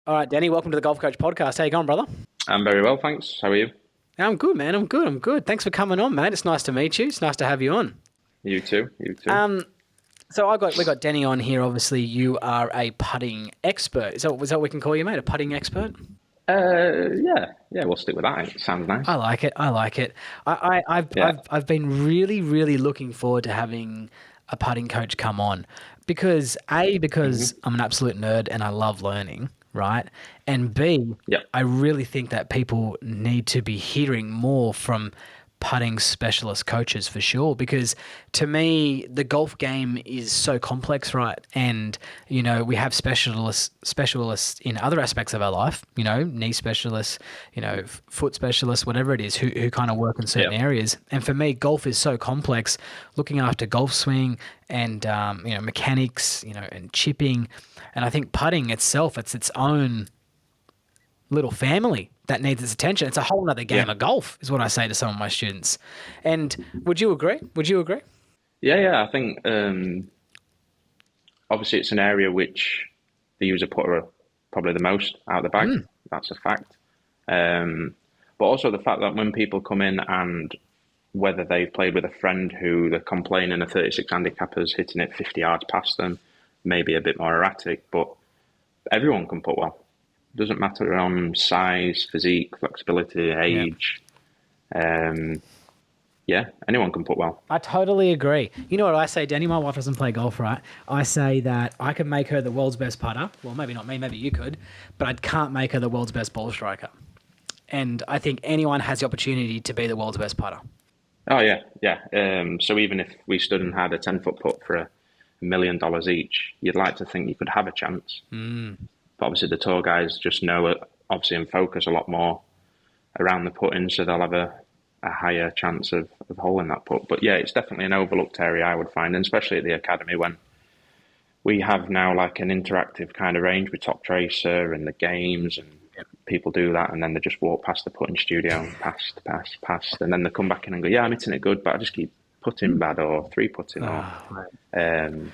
All right, Danny, welcome to the Golf Coach Podcast. How you going, brother? I'm very well, thanks. How are you? I'm good, man. I'm good. Thanks for coming on, mate. It's nice to meet you. It's nice to have you on. You too. You too. So we got Danny on here. Obviously, you are a putting expert. Is that what we can call you, mate? A putting expert? Yeah. We'll stick with that. It sounds nice. I like it. I like it. Yeah. I've been really, really looking forward to having a putting coach come on because hmm I'm an absolute nerd and I love learning, right? And B, Yeah. I really think that people need to be hearing more from putting specialist coaches for sure, because to me the golf game is so complex, right? And we have specialists in other aspects of our life, knee specialists, foot specialists, whatever it is, who kind of work in certain Yeah. areas. And for me, golf is so complex, looking after golf swing and mechanics, and chipping. And I think putting itself, it's its own little family that needs its attention. It's a whole other Yeah. game of golf, is what I say to some of my students. And would you agree? Would you agree? Yeah. I think obviously it's an area which the user putter are probably the most out of the bag. That's a fact. But also the fact that when people come in and whether they've played with a friend who they're complaining a 36 handicapper's hitting it 50 yards past them, maybe a bit more erratic, but everyone can put well. Doesn't matter on size, physique, flexibility, Yeah. age. Um, yeah, anyone can put well. I totally agree. You know what I say, Danny? My wife doesn't play golf, right? I say that I could make her the world's best putter. Well, maybe not me, maybe you could, but I can't make her the world's best ball striker. And I think anyone has the opportunity to be the world's best putter. Oh yeah. So even if we stood and had a 10-foot putt for $1 million each, you'd like to think you could have a chance. But obviously the tour guys just know it, obviously, and focus a lot more around the putting, so they'll have a higher chance of holding that putt. But yeah, it's definitely an overlooked area, I would find, and especially at the academy when we have now like an interactive kind of range with Top Tracer and the games, and people do that and then they just walk past the putting studio and past, and then they come back in and go, yeah, I'm hitting it good, but I just keep putting bad or three putting or. Right. Um,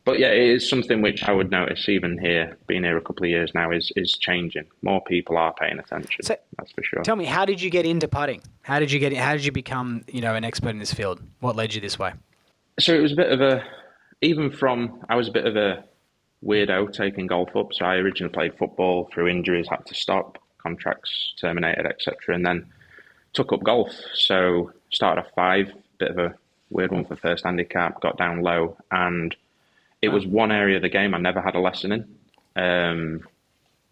but yeah, it is something which I would notice even here, being here a couple of years now, is changing. More people are paying attention. So That's for sure. tell me, how did you get into putting? How did you become, an expert in this field? What led you this way? So it was a bit of a, even from, I was a bit of a weirdo taking golf up. So I originally played football, through injuries, had to stop, contracts terminated, etc. And then took up golf. So started off five, bit of a weird one for first handicap, got down low, and it was one area of the game I never had a lesson in.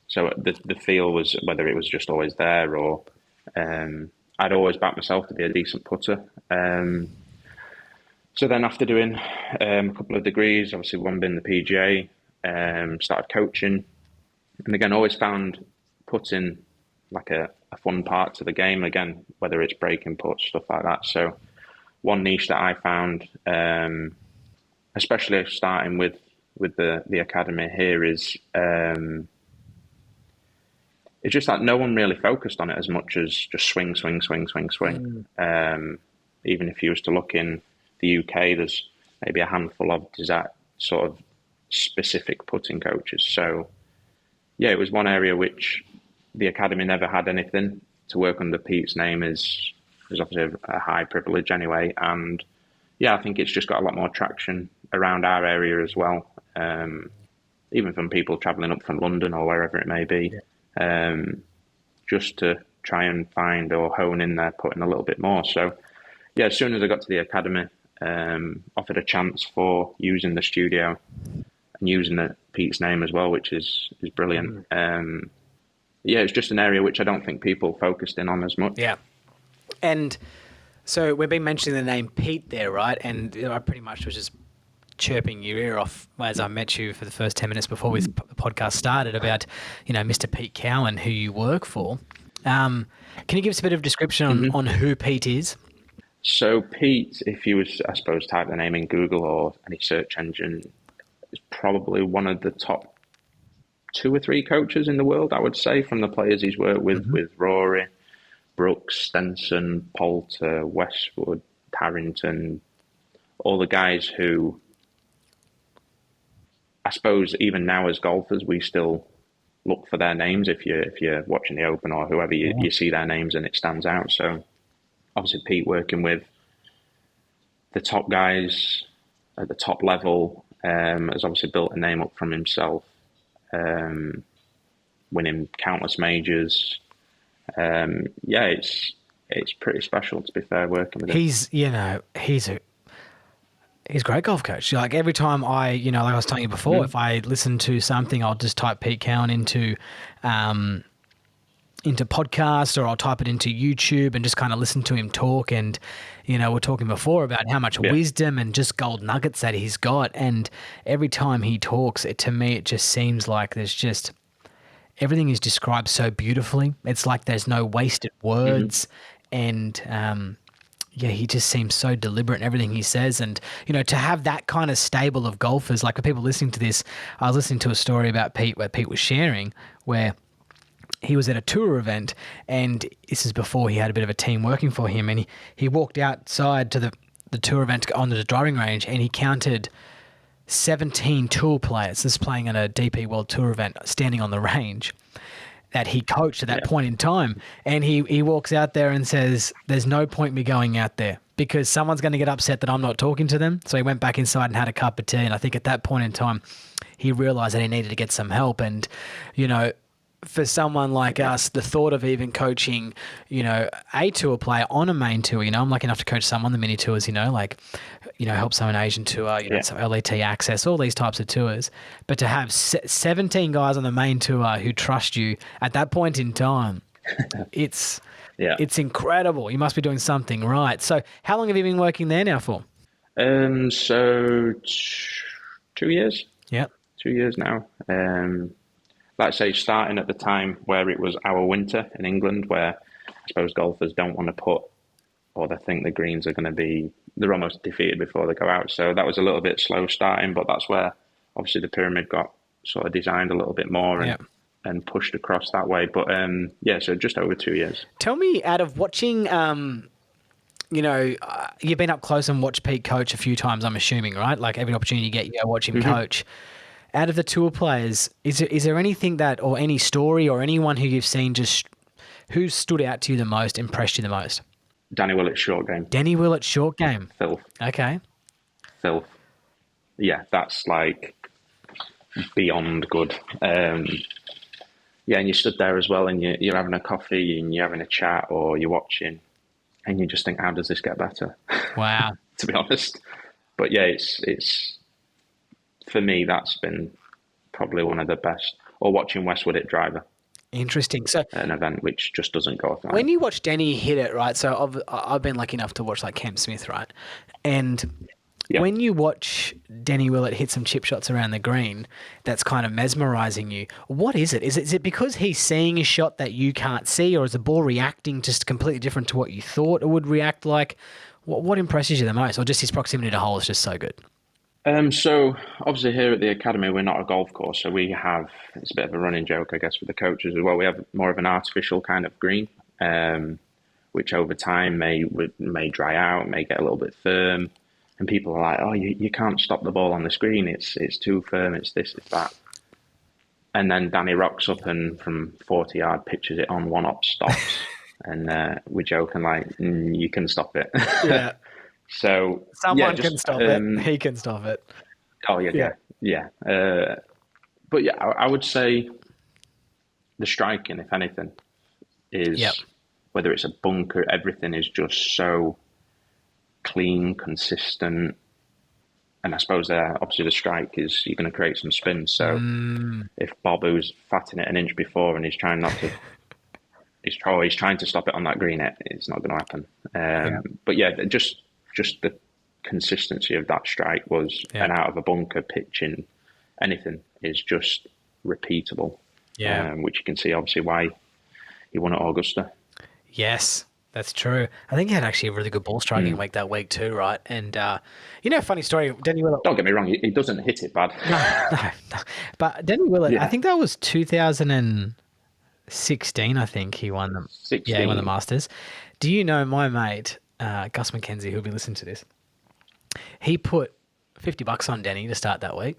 So the feel was whether it was just always there or I'd always backed myself to be a decent putter. So then after doing a couple of degrees, obviously one being the PGA, started coaching, and again always found putting like a fun part to the game. Again, whether it's breaking putts, stuff like that. So one niche that I found, especially starting with the academy here, is it's just that no one really focused on it as much as just swing, swing, swing, swing, swing. Even if you was to look in the UK, there's maybe a handful of sort of specific putting coaches. So yeah, it was one area which the academy never had anything. To work under Pete's name is obviously a high privilege anyway, and yeah, I think it's just got a lot more traction around our area as well. Even from people travelling up from London or wherever it may be, just to try and find or hone in their putting a little bit more. So yeah, as soon as I got to the academy, offered a chance for using the studio and using Pete's name as well, which is brilliant. Yeah, it's just an area which I don't think people focused in on as much. Yeah. And so we've been mentioning the name Pete there, right? And I pretty much was just chirping your ear off as I met you for the first 10 minutes before the podcast started about, Mr. Pete Cowen, who you work for. Can you give us a bit of description on who Pete is? So Pete, if you was, I suppose, type the name in Google or any search engine, is probably one of the top two or three coaches in the world, I would say, from the players he's worked with Rory, Brooks, Stenson, Poulter, Westwood, Harrington, all the guys who, I suppose, even now as golfers, we still look for their names if you're watching the Open or whoever you see their names and it stands out. So obviously Pete working with the top guys at the top level has obviously built a name up from himself, winning countless majors. It's pretty special, to be fair, working with him. He's a great golf coach. Like every time like I was telling you before, if I listen to something, I'll just type Pete Cowen into podcasts, or I'll type it into YouTube and just kind of listen to him talk. And, we're talking before about how much wisdom and just gold nuggets that he's got. And every time he talks, to me, it just seems like there's just everything is described so beautifully. It's like there's no wasted words. And, he just seems so deliberate in everything he says. And, to have that kind of stable of golfers, like for people listening to this, I was listening to a story about Pete where Pete was sharing where he was at a tour event, and this is before he had a bit of a team working for him, and he walked outside to the tour event onto the driving range, and he counted 17 tour players just playing at a DP World Tour event standing on the range that he coached at that point in time. And he walks out there and says, there's no point me going out there because someone's going to get upset that I'm not talking to them. So he went back inside and had a cup of tea. And I think at that point in time, he realized that he needed to get some help. And, for someone like us, the thought of even coaching, a tour player on a main tour, I'm lucky enough to coach some on the mini tours, help some an Asian tour, some LET access, all these types of tours. But to have 17 guys on the main tour who trust you at that point in time, it's incredible. You must be doing something right. So how long have you been working there now for? So 2 years. Yeah. 2 years now. Like I say, starting at the time where it was our winter in England, where I suppose golfers don't want to put, or they think the greens are going to be, they're almost defeated before they go out. So that was a little bit slow starting, but that's where obviously the pyramid got sort of designed a little bit more and pushed across that way. But so just over 2 years. Tell me, out of watching, you've been up close and watched Pete coach a few times, I'm assuming, right? Like every opportunity you get, you go watch him coach. Out of the tour players, is there anything that, or any story or anyone who you've seen who stood out to you the most, impressed you the most? Danny Willett's short game. Danny Willett's short game. Filth. Okay. Filth. Yeah, that's like beyond good. And you stood there as well and you're having a coffee and you're having a chat or you're watching and you just think, how does this get better? Wow. To be honest. But it's for me, that's been probably one of the best. Or watching Westwood at driver. Interesting. So an event which just doesn't go off. When you watch Danny hit it, right? So I've been lucky enough to watch like Cam Smith, right? And when you watch Danny Willett hit some chip shots around the green, that's kind of mesmerizing you. What is it? Is it because he's seeing a shot that you can't see, or is the ball reacting just completely different to what you thought it would react like? What impresses you the most, or just his proximity to hole is just so good? So obviously here at the academy, we're not a golf course. So we have, it's a bit of a running joke, I guess, with the coaches as well. We have more of an artificial kind of green, which over time may dry out, may get a little bit firm. And people are like, oh, you can't stop the ball on the screen. It's too firm. It's this, it's that. And then Danny rocks up and from 40 yard pitches it on, one up stops. And we joke and like, you can stop it. Yeah. So someone can stop it. He can stop it. Oh yeah. But yeah, I would say the striking, if anything, is whether it's a bunker, everything is just so clean, consistent. And I suppose obviously the strike is you're going to create some spin. So if Bob, who's fatting it an inch before and he's trying not to, he's trying to stop it on that green, it's not going to happen. But yeah, just the consistency of that strike was, and out of a bunker pitching, anything is just repeatable. Yeah, which you can see obviously why he won at Augusta. Yes, that's true. I think he had actually a really good ball striking week that week too, right? And funny story, Danny Willett. Don't get me wrong, he doesn't hit it bad. No. But Danny Willett, I think that was 2016. I think he won them. 16. Yeah, he won the Masters. Do you know my mate? Gus McKenzie, who'll be listening to this, he put $50 on Danny to start that week.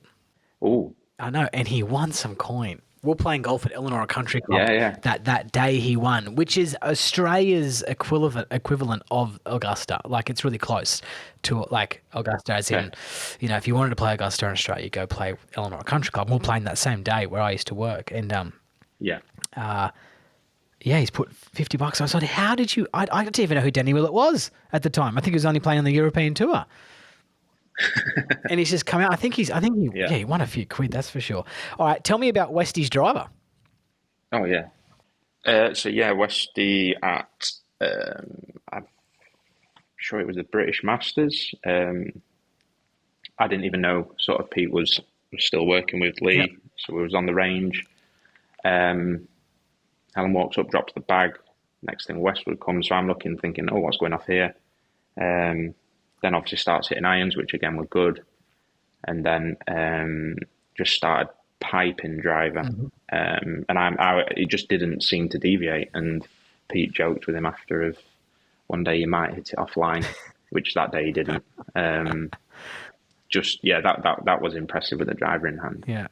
Oh, I know, and he won some coin. We were playing golf at Elanora Country Club Yeah, that day he won, which is Australia's equivalent of Augusta. Like, it's really close to, like, Augusta, as in, okay. if you wanted to play Augusta in Australia, you go play Elanora Country Club. We were playing that same day where I used to work. And, Yeah. yeah, he's put $50. I was like, how did you... I didn't even know who Danny Willett was at the time. I think he was only playing on the European Tour. And he's just come out. I think he won a few quid, that's for sure. All right, tell me about Westie's driver. Oh yeah. So yeah, Westy at I'm sure it was the British Masters. I didn't even know sort of Pete was still working with Lee, Yep. so we was on the range. Helen walks up, drops the bag. Next thing, Westwood comes, so I'm looking, thinking, oh, what's going off here? Then obviously starts hitting irons, which again were good, and then just started piping driver, and it just didn't seem to deviate. And Pete joked with him after of one day you might hit it offline, which that day he didn't. That was impressive with the driver in hand. Yeah.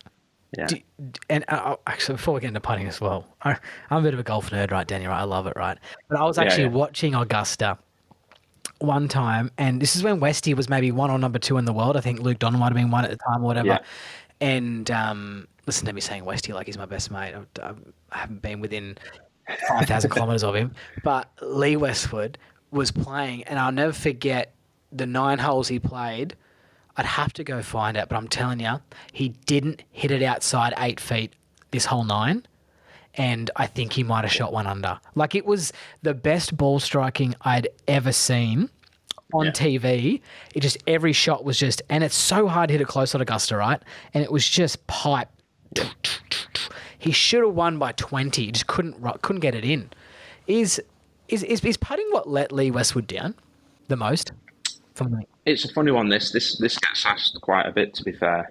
Yeah. Actually, before we get into putting as well, I'm a bit of a golf nerd, right, Danny? Right, I love it, right? But I was actually watching Augusta one time, and this is when Westy was maybe one or number two in the world. I think Luke Donald might have been one at the time or whatever. Yeah. And listen to me saying Westy like he's my best mate. I haven't been within 5,000 kilometres of him. But Lee Westwood was playing, and I'll never forget the 9 holes he played. I'd have to go find it, but I'm telling you, he didn't hit it outside 8 feet this whole 9. And I think he might have shot one under. Like, it was the best ball striking I'd ever seen on TV. It just, every shot was just, and it's so hard to hit it close at Augusta, right? And it was just pipe. He should have won by 20. He just couldn't get it in. Is putting what let Lee Westwood down the most? For me. It's a funny one. This gets asked quite a bit, to be fair.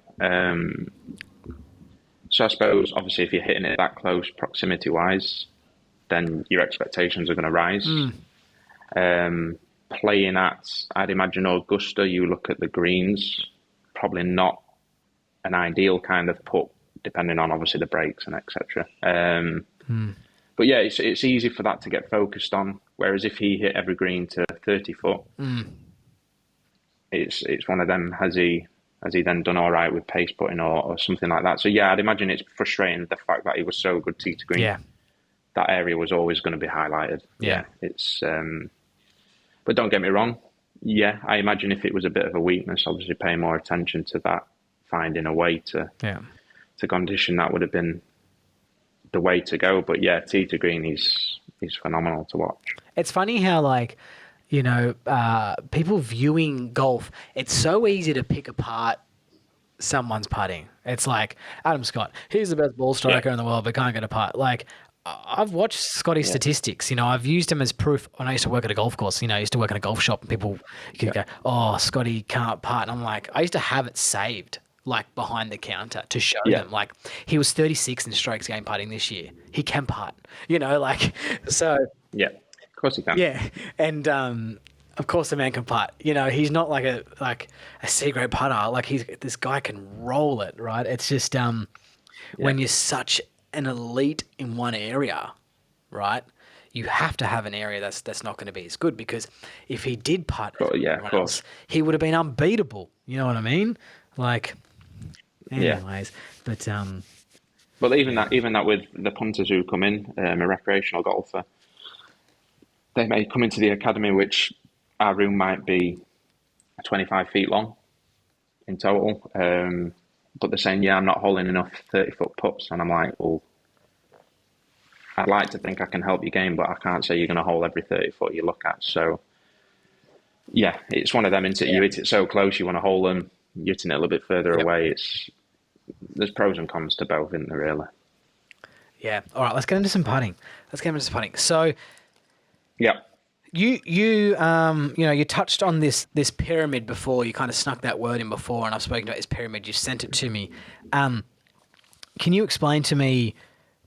So I suppose, obviously, if you're hitting it that close, proximity-wise, then your expectations are going to rise. Playing at, I'd imagine, Augusta, you look at the greens, probably not an ideal kind of putt, depending on, obviously, the breaks and etc. But yeah, it's easy for that to get focused on. Whereas if he hit every green to 30 foot, it's one of them. Has he then done all right with pace putting or something like that? So yeah, I'd imagine it's frustrating the fact that he was so good tee to green. Yeah. That area was always going to be highlighted. Yeah. It's but don't get me wrong. Yeah, I imagine if it was a bit of a weakness, obviously paying more attention to that, finding a way to condition that would have been the way to go. But yeah, tee to green, he's phenomenal to watch. It's funny how, like, people viewing golf, it's so easy to pick apart someone's putting. It's like, Adam Scott, he's the best ball striker in the world, but can't get a putt. Like, I've watched Scotty's statistics. I've used him as proof. When I used to work at a golf course, I used to work in a golf shop, and people could go, oh, Scotty can't putt. And I'm like, I used to have it saved, like, behind the counter to show them. Like, he was 36 in strokes game putting this year. He can putt, so. Yeah. Of course he can. Yeah, and of course the man can putt. He's not like a C-grade putter. Like, this guy can roll it, right? It's just when you're such an elite in one area, right? You have to have an area that's not going to be as good, because if he did putt, everyone else, he would have been unbeatable. You know what I mean? Like, anyways, but Well, even that with the punters who come in, a recreational golfer. They may come into the academy, which our room might be 25 feet long in total. But they're saying, I'm not holding enough 30-foot putts. And I'm like, well, I'd like to think I can help your game, but I can't say you're going to hold every 30-foot you look at. So, yeah, it's one of them. You hit it so close, you want to hold them. You're hitting it a little bit further away. There's pros and cons to both, isn't there, really? Yeah. All right, let's get into some putting. So... Yeah. You touched on this pyramid before. You kind of snuck that word in before, and I've spoken about this pyramid. You sent it to me. Can you explain to me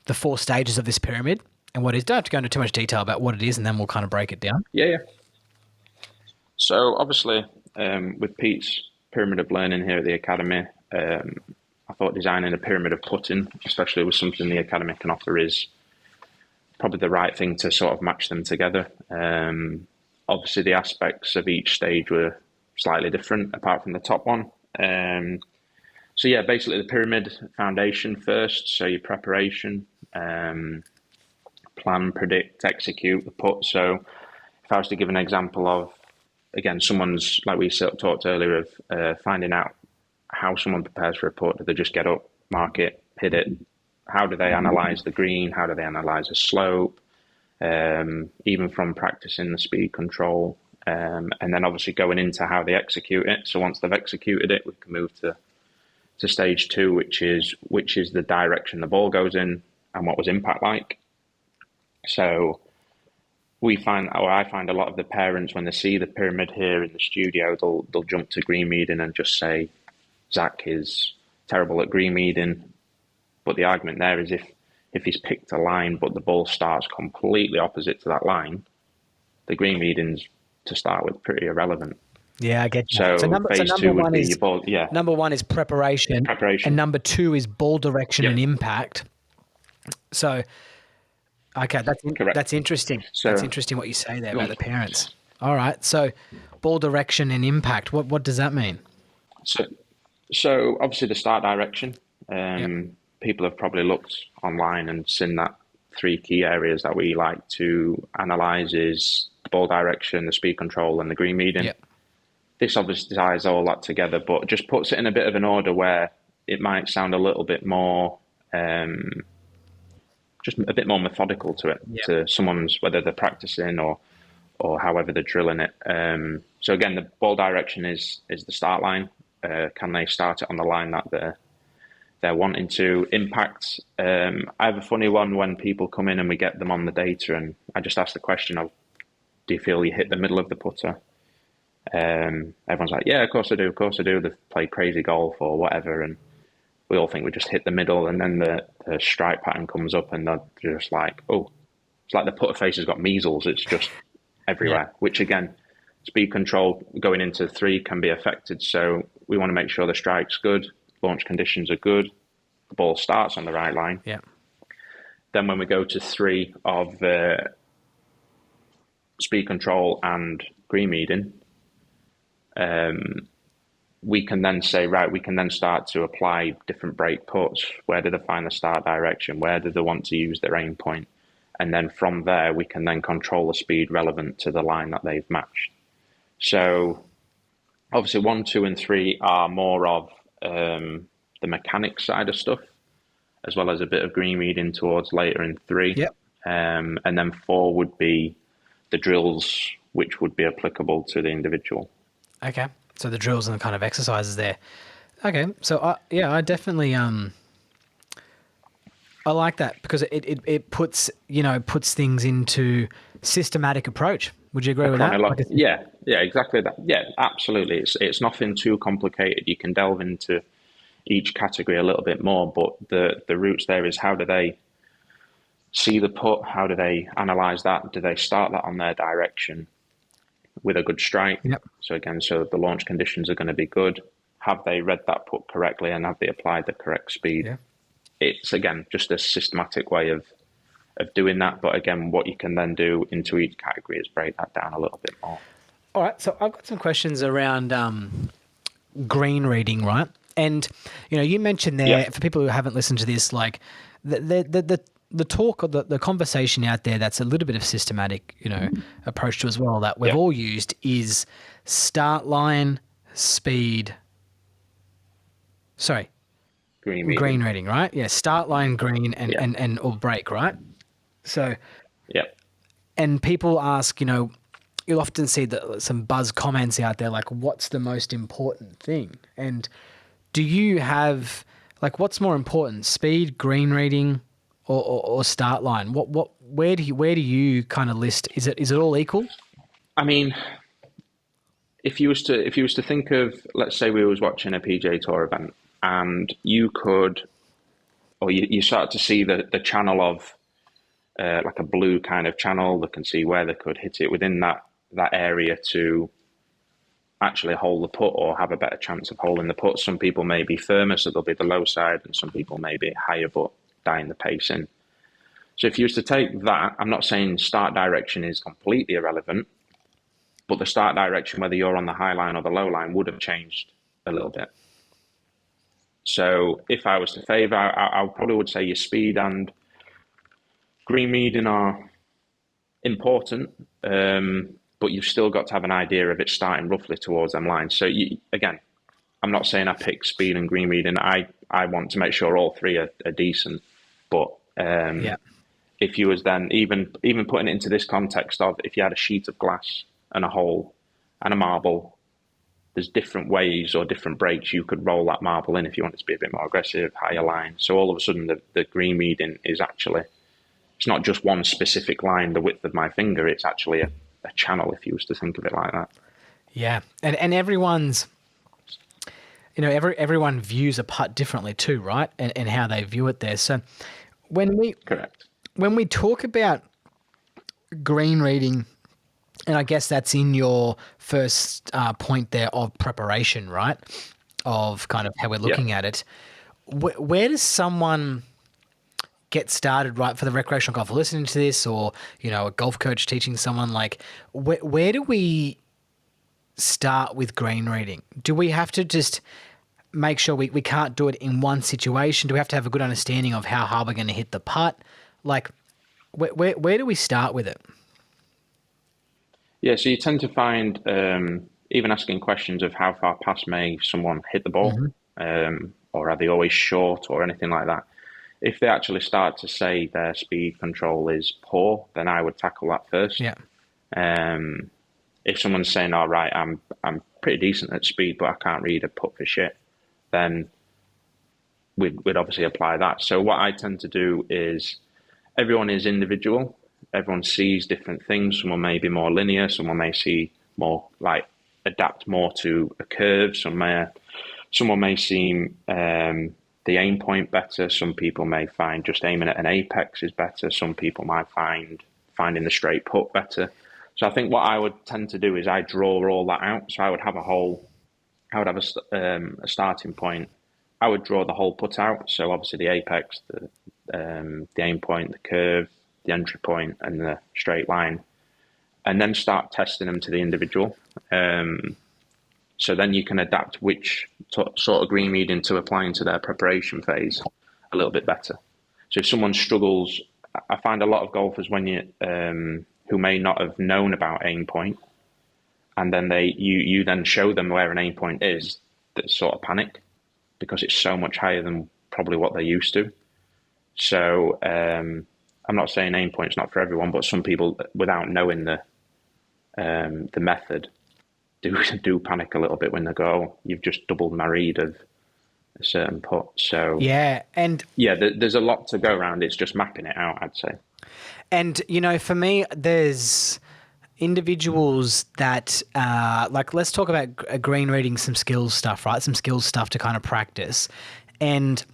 the 4 stages of this pyramid and what it is? Don't have to go into too much detail about what it is, and then we'll kind of break it down. Yeah. So obviously, with Pete's pyramid of learning here at the academy, I thought designing a pyramid of putting, especially with something the academy can offer, is probably the right thing to sort of match them together. Obviously, the aspects of each stage were slightly different, apart from the top one. So yeah, basically the pyramid foundation first. So your preparation, plan, predict, execute the put. So if I was to give an example of, again, someone's, like we talked earlier, of finding out how someone prepares for a put. Do they just get up, mark it, hit it? How do they analyze the green? How do they analyze the slope? Even from practicing the speed control, and then obviously going into how they execute it. So once they've executed it, we can move to stage 2, which is the direction the ball goes in and what was impact like. So I find a lot of the parents, when they see the pyramid here in the studio, they'll jump to green meeting and just say, Zach is terrible at green meeting. But the argument there is if he's picked a line but the ball starts completely opposite to that line, the green meeting's, to start with, pretty irrelevant. Yeah, I get you. So phase 2 would be your ball. Yeah. Number 1 is preparation. And number 2 is ball direction and impact. So, okay, that's interesting. So, that's interesting what you say there about the parents. All right. So, ball direction and impact. What does that mean? So obviously the start direction. People have probably looked online and seen that 3 key areas that we like to analyze is the ball direction, the speed control, and the green meeting. Yep. This obviously ties all that together, but just puts it in a bit of an order where it might sound a little bit more, just a bit more methodical to it, to someone's, whether they're practicing or however they're drilling it. So again, the ball direction is the start line. Can they start it on the line that they're wanting to impact? I have a funny one when people come in and we get them on the data, and I just ask the question of, do you feel you hit the middle of the putter? Everyone's like, yeah, of course I do. They play crazy golf or whatever, and we all think we just hit the middle, and then the strike pattern comes up and they're just like, oh, it's like the putter face has got measles. It's just everywhere, which again, speed control going into 3 can be affected. So we want to make sure the strike's good, launch conditions are good, the ball starts on the right line. Yeah. Then when we go to 3 of speed control and green meeting, we can then say, right, we can then start to apply different break puts. Where do they find the start direction? Where do they want to use their aim point? And then from there, we can then control the speed relevant to the line that they've matched. So obviously 1, 2, and 3 are more of the mechanics side of stuff, as well as a bit of green meeting towards later in 3. Yep. And then 4 would be the drills, which would be applicable to the individual. Okay. So the drills and the kind of exercises there. Okay. So I definitely I like that because it puts things into systematic approach. Would you agree with that? Yeah, exactly that. Yeah, absolutely. It's nothing too complicated. You can delve into each category a little bit more, but the roots there is, how do they see the putt? How do they analyze that? Do they start that on their direction with a good strike? Yep. So again, the launch conditions are going to be good. Have they read that putt correctly and have they applied the correct speed? Yeah. It's again just a systematic way of doing that. But again, what you can then do into each category is break that down a little bit more. All right. So I've got some questions around green reading, right? And you mentioned there, for people who haven't listened to this, like the talk or the conversation out there that's a little bit of systematic, approach to as well that we've all used is start line, speed. Sorry. Green reading, right? Yeah, start line, green, and or break, right? So, and people ask, you'll often see some buzz comments out there like, "What's the most important thing?" And do you have what's more important, speed, green reading, or start line? Where do you kind of list? Is it all equal? I mean, if you was to think of, let's say we was watching a PGA Tour event, and you could, or you start to see the channel of like a blue kind of channel, they can see where they could hit it within that area to actually hole the putt or have a better chance of holding the putt. Some people may be firmer, so they'll be the low side, and some people may be higher but dying the pace in. So if you was to take that, I'm not saying start direction is completely irrelevant, but the start direction, whether you're on the high line or the low line, would have changed a little bit. So if I was to favour, I probably would say your speed and green reading are important, but you've still got to have an idea of it starting roughly towards them lines. So again, I'm not saying I pick speed and green reading. I want to make sure all three are decent. But if you was then even putting it into this context of if you had a sheet of glass and a hole and a marble, there's different ways or different breaks you could roll that marble in if you wanted to be a bit more aggressive, higher line. So all of a sudden the green reading is actually, it's not just one specific line, the width of my finger, it's actually a channel if you was to think of it like that. Yeah. And everyone's, everyone views a putt differently too, right? And how they view it there. So Correct. When we talk about green reading, and I guess that's in your first point there of preparation, right? Of kind of how we're looking at it. Where does someone get started, right, for the recreational golfer listening to this, or, a golf coach teaching someone, like, where do we start with green reading? Do we have to just make sure we can't do it in one situation? Do we have to have a good understanding of how hard we're going to hit the putt? Like, where do we start with it? Yeah, so you tend to find even asking questions of how far past may someone hit the ball, or are they always short or anything like that. If they actually start to say their speed control is poor, then I would tackle that first. Yeah. If someone's saying, "All right, I'm pretty decent at speed, but I can't read a putt for shit," then we'd obviously apply that. So what I tend to do is, everyone is individual. Everyone sees different things. Someone may be more linear. Someone may see more, like, adapt more to a curve. Someone may seem the aim point better. Some people may find just aiming at an apex is better. Some people might find finding the straight putt better. So I think what I would tend to do is I draw all that out. So I would have a starting point. I would draw the whole putt out. So obviously the apex, the aim point, the curve, the entry point, and the straight line, and then start testing them to the individual. So then you can adapt which sort of green reading to applying to their preparation phase a little bit better. So if someone struggles, I find a lot of golfers who may not have known about aim point, and then you then show them where an aim point is, that sort of panic because it's so much higher than probably what they're used to. So I'm not saying aim point's not for everyone, but some people, without knowing the method, do panic a little bit when they go, "You've just doubled my read of a certain putt." So there's a lot to go around. It's just mapping it out, I'd say. And for me, there's individuals that let's talk about green reading, some skills stuff, right? Some skills stuff to kind of practice, and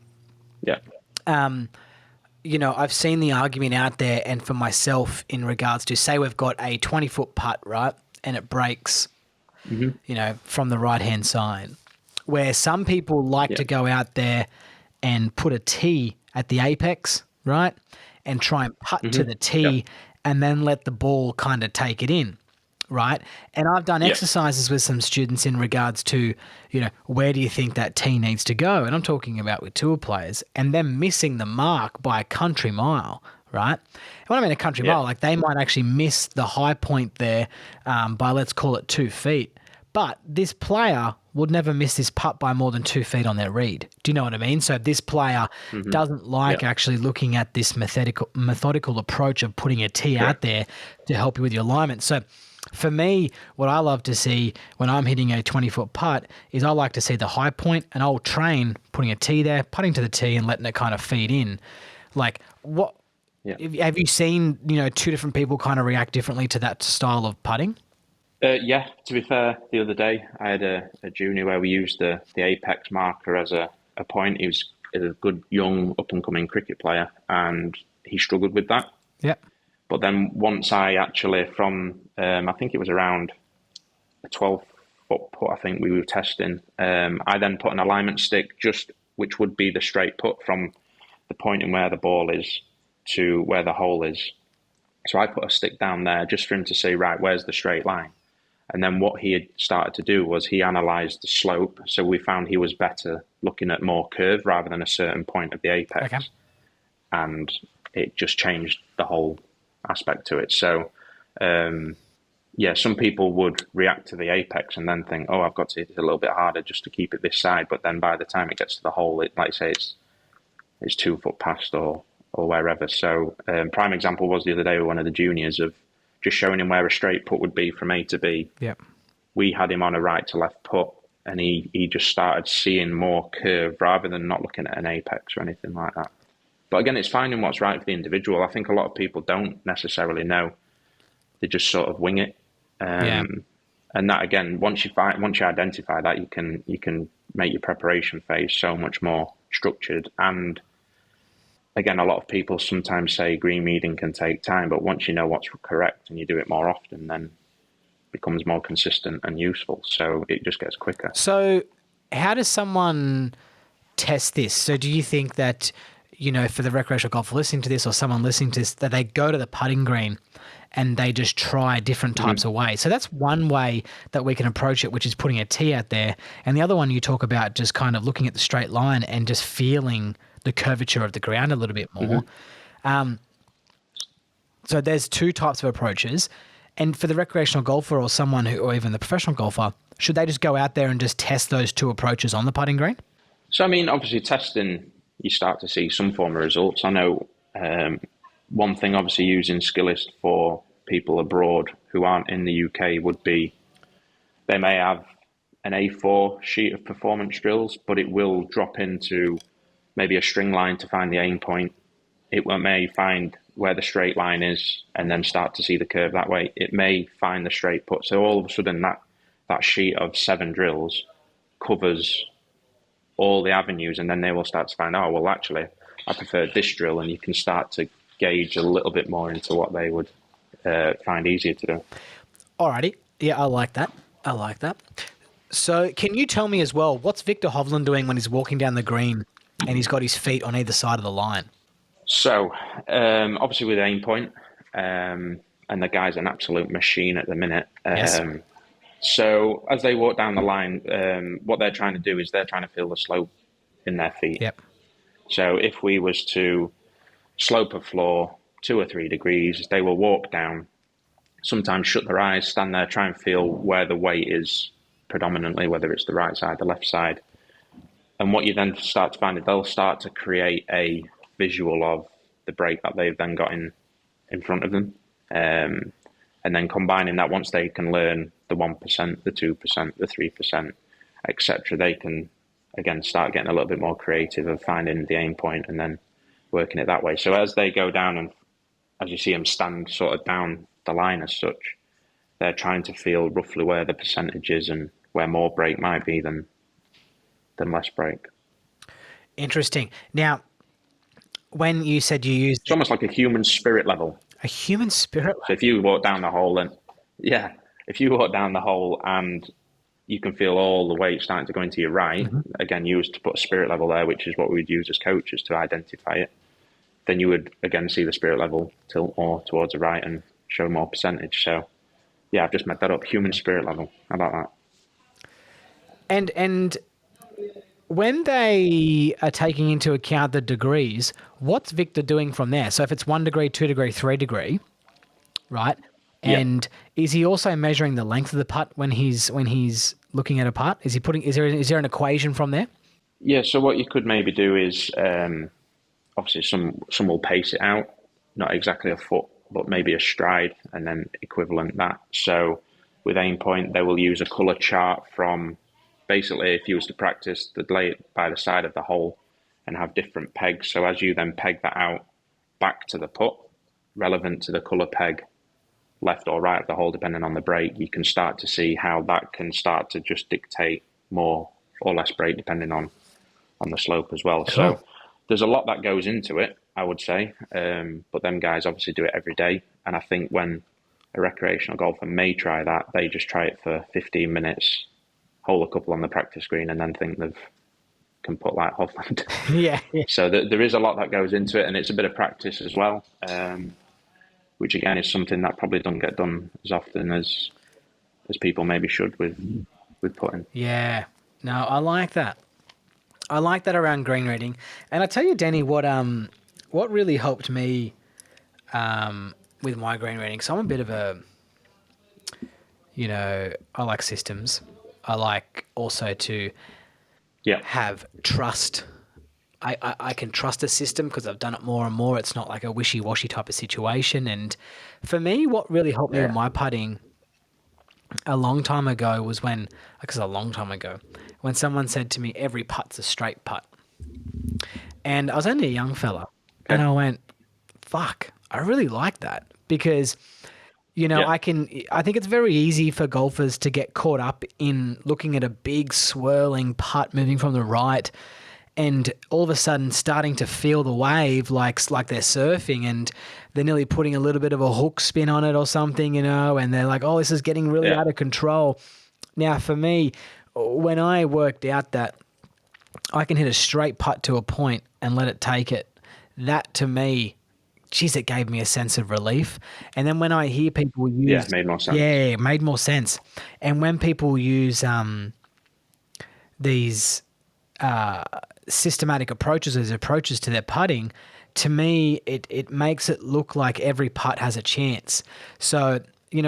I've seen the argument out there, and for myself, in regards to, say we've got a 20-foot putt, right, and it breaks, from the right-hand side, where some people like to go out there and put a tee at the apex, right, and try and putt to the tee and then let the ball kind of take it in, right? And I've done exercises with some students in regards to, where do you think that tee needs to go? And I'm talking about with tour players, and them missing the mark by a country mile, right? And when I mean a country mile, like, they might actually miss the high point there by, let's call it, 2 feet. But this player would never miss this putt by more than 2 feet on their read. Do you know what I mean? So this player doesn't like actually looking at this methodical approach of putting a tee out there to help you with your alignment. So for me, what I love to see when I'm hitting a 20-foot putt is I like to see the high point, and I'll train putting a tee there, putting to the tee, and letting it kind of feed in. Like, what have you seen, two different people kind of react differently to that style of putting? To be fair, the other day I had a junior where we used the apex marker as a point. He was a good young up-and-coming cricket player, and he struggled with that. Yeah. But then once I actually, from I think it was around a 12-foot foot putt, I think we were testing. I then put an alignment stick, which would be the straight putt from the point in where the ball is to where the hole is. So I put a stick down there just for him to see, right, where's the straight line? And then what he had started to do was he analysed the slope. So we found he was better looking at more curve rather than a certain point of the apex. Okay. And it just changed the whole aspect to it. So, some people would react to the apex and then think, oh, I've got to hit it a little bit harder just to keep it this side. But then by the time it gets to the hole, like I say, it's 2 foot past or wherever. So prime example was the other day with one of the juniors of just showing him where a straight putt would be from A to B. Yeah. We had him on a right to left putt, and he just started seeing more curve rather than not looking at an apex or anything like that. But again, it's finding what's right for the individual. I think a lot of people don't necessarily know. They just sort of wing it. And that, again, once you identify that, you can make your preparation phase so much more structured. And again, a lot of people sometimes say green reading can take time, but once you know what's correct and you do it more often, then it becomes more consistent and useful. So it just gets quicker. So how does someone test this? So do you think that, for the recreational golfer listening to this or someone listening to this, that they go to the putting green and they just try different types of ways? So that's one way that we can approach it, which is putting a tee out there. And the other one you talk about just kind of looking at the straight line and just feeling the curvature of the ground a little bit more. So there's 2 types of approaches. And for the recreational golfer or someone or even the professional golfer, should they just go out there and just test those 2 approaches on the putting green? So, I mean, obviously testing, you start to see some form of results. I know one thing, obviously, using Skillist for people abroad who aren't in the UK would be they may have an A4 sheet of performance drills, but it will drop into maybe a string line to find the aim point. It may find where the straight line is and then start to see the curve that way. It may find the straight putt. So all of a sudden that sheet of 7 drills covers all the avenues, and then they will start to find, oh, well, actually, I prefer this drill, and you can start to gauge a little bit more into what they would find easier to do. Alrighty. Yeah, I like that. So can you tell me as well, what's Victor Hovland doing when he's walking down the green and he's got his feet on either side of the line? So, obviously with aim point, and the guy's an absolute machine at the minute. Yes. So as they walk down the line, what they're trying to do is they're trying to feel the slope in their feet. Yep. So if we was to slope a floor 2 or 3 degrees, they will walk down, sometimes shut their eyes, stand there, try and feel where the weight is predominantly, whether it's the right side, the left side. And what you then start to find is they'll start to create a visual of the break that they've then got in front of them. And then combining that, once they can learn the 1%, the 2%, the 3%, etc., they can, again, start getting a little bit more creative of finding the aim point and then working it that way. So as they go down and as you see them stand sort of down the line as such, they're trying to feel roughly where the percentage is and where more break might be than less break. Interesting. Now, when you said you used... It's almost like a human spirit level. A human spirit? So if you walk down the hole and... Yeah, if you walk down the hole and you can feel all the weight starting to go into your right, again, you used to put a spirit level there, which is what we'd use as coaches to identify it. Then you would, again, see the spirit level tilt more towards the right and show more percentage. So, yeah, I've just made that up. Human spirit level. How about that? And when they are taking into account the degrees, what's Victor doing from there? So if it's 1 degree, 2 degree, 3 degree, right? And is he also measuring the length of the putt when he's looking at a putt? Is there an equation from there? Yeah. So what you could maybe do is obviously some will pace it out, not exactly a foot, but maybe a stride, and then equivalent that. So with aim point, they will use a colour chart from basically, if you was to practice, they'd lay it by the side of the hole and have different pegs. So as you then peg that out back to the putt, relevant to the colour peg, left or right of the hole, depending on the break, you can start to see how that can start to just dictate more or less break depending on the slope as well. Cool. So there's a lot that goes into it, I would say. But them guys obviously do it every day. And I think when a recreational golfer may try that, they just try it for 15 minutes hole a couple on the practice green and then think they can put like Hovland. Yeah, yeah. So there is a lot that goes into it, and it's a bit of practice as well, which again is something that probably doesn't get done as often as people maybe should with putting. Yeah. No, I like that. I like that around green reading. And I tell you, Danny, what really helped me with my green reading. So I'm a bit of a, I like systems. I like also to Yeah, have trust. I can trust a system because I've done it more and more. It's not like a wishy-washy type of situation. And for me, what really helped me with yeah, my putting a long time ago was when someone said to me, every putt's a straight putt. And I was only a young fella. And okay, I went, fuck, I really like that because, yeah, I think it's very easy for golfers to get caught up in looking at a big swirling putt moving from the right and all of a sudden starting to feel the wave like they're surfing and they're nearly putting a little bit of a hook spin on it or something, and they're like, oh, this is getting really yeah, out of control. Now, for me, when I worked out that I can hit a straight putt to a point and let it take it, that to me, geez, it gave me a sense of relief. And then when I hear people yeah. use, Made more sense. yeah, it made more sense. And when people use these systematic approaches as approaches to their putting, to me, it makes it look like every putt has a chance. So,